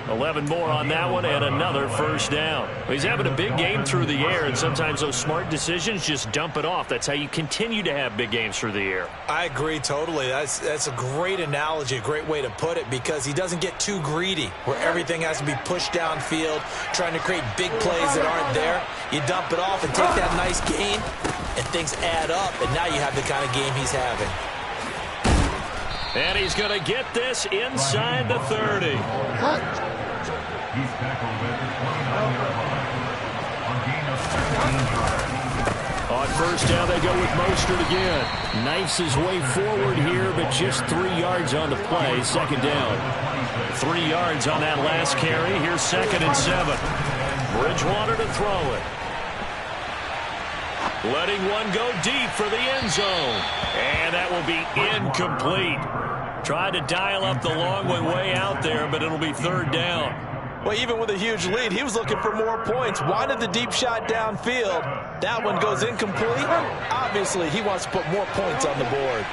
11 more on that one and another first down. He's having a big game through the air, and sometimes those smart decisions just dump it off. That's how you continue to have big games through the air. I agree totally. That's a great analogy, a great way to put it, because he doesn't get too greedy where everything has to be pushed downfield, trying to create big plays that aren't there. You dump it off and take that nice gain, and things add up, and now you have the kind of game he's having. And he's going to get this inside the 30. He's tackled at the 29-yard line on gain of 17 yards. On first down, they go with Mostert again. Knifes his way forward here, but just 3 yards on the play. Second down. 3 yards on that last carry. Here's 2nd and 7. Bridgewater to throw it. Letting one go deep for the end zone. And that will be incomplete. Tried to dial up the long one way out there, but it'll be 3rd down. Well, even with a huge lead, he was looking for more points. Wanted the deep shot downfield. That one goes incomplete. Obviously, he wants to put more points on the board.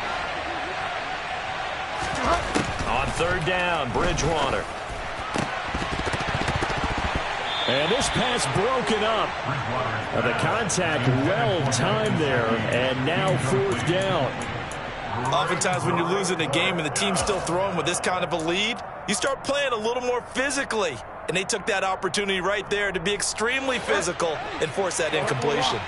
On 3rd down, Bridgewater. And this pass broken up. The contact well-timed there, and now 4th down. Oftentimes when you're losing a game and the team's still throwing with this kind of a lead, you start playing a little more physically. And they took that opportunity right there to be extremely physical and force that incompletion.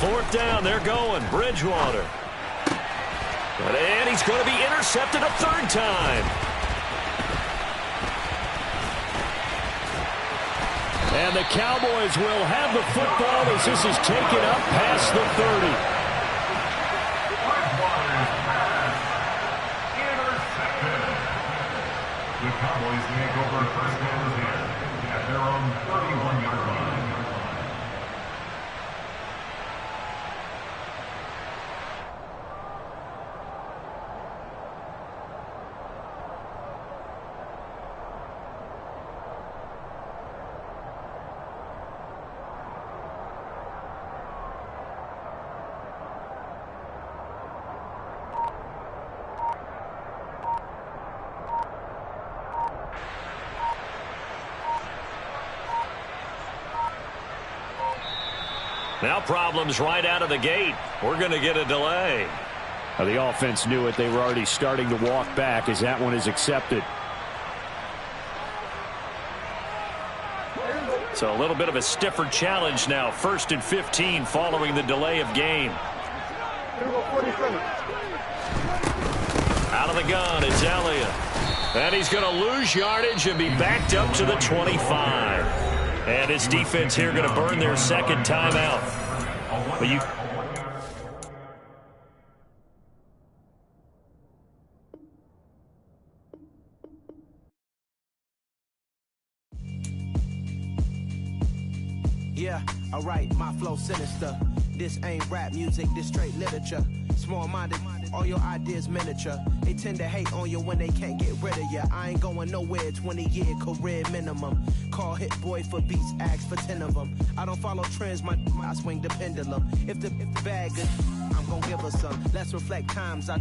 4th down, they're going. Bridgewater. And he's going to be intercepted a 3rd time. And the Cowboys will have the football as this is taken up past the 30. The Cowboys make over 1st and 10 at their own 31-yard line. Now problems right out of the gate. We're going to get a delay. Now the offense knew it. They were already starting to walk back as that one is accepted. So a little bit of a stiffer challenge now. 1st and 15 following the delay of game. Out of the gun, it's Elliott. And he's going to lose yardage and be backed up to the 25. And his defense here going to burn their 2nd timeout. But you... Yeah, alright, my flow sinister. This ain't rap music, this straight literature. Small-minded, all your ideas miniature. They tend to hate on you when they can't get rid of you. I ain't going nowhere, 20-year career minimum. Call Hit Boy for beats, ask for 10 of them. I don't follow trends, I swing the pendulum. If the bag is, I'm gonna give her some. Let's reflect times I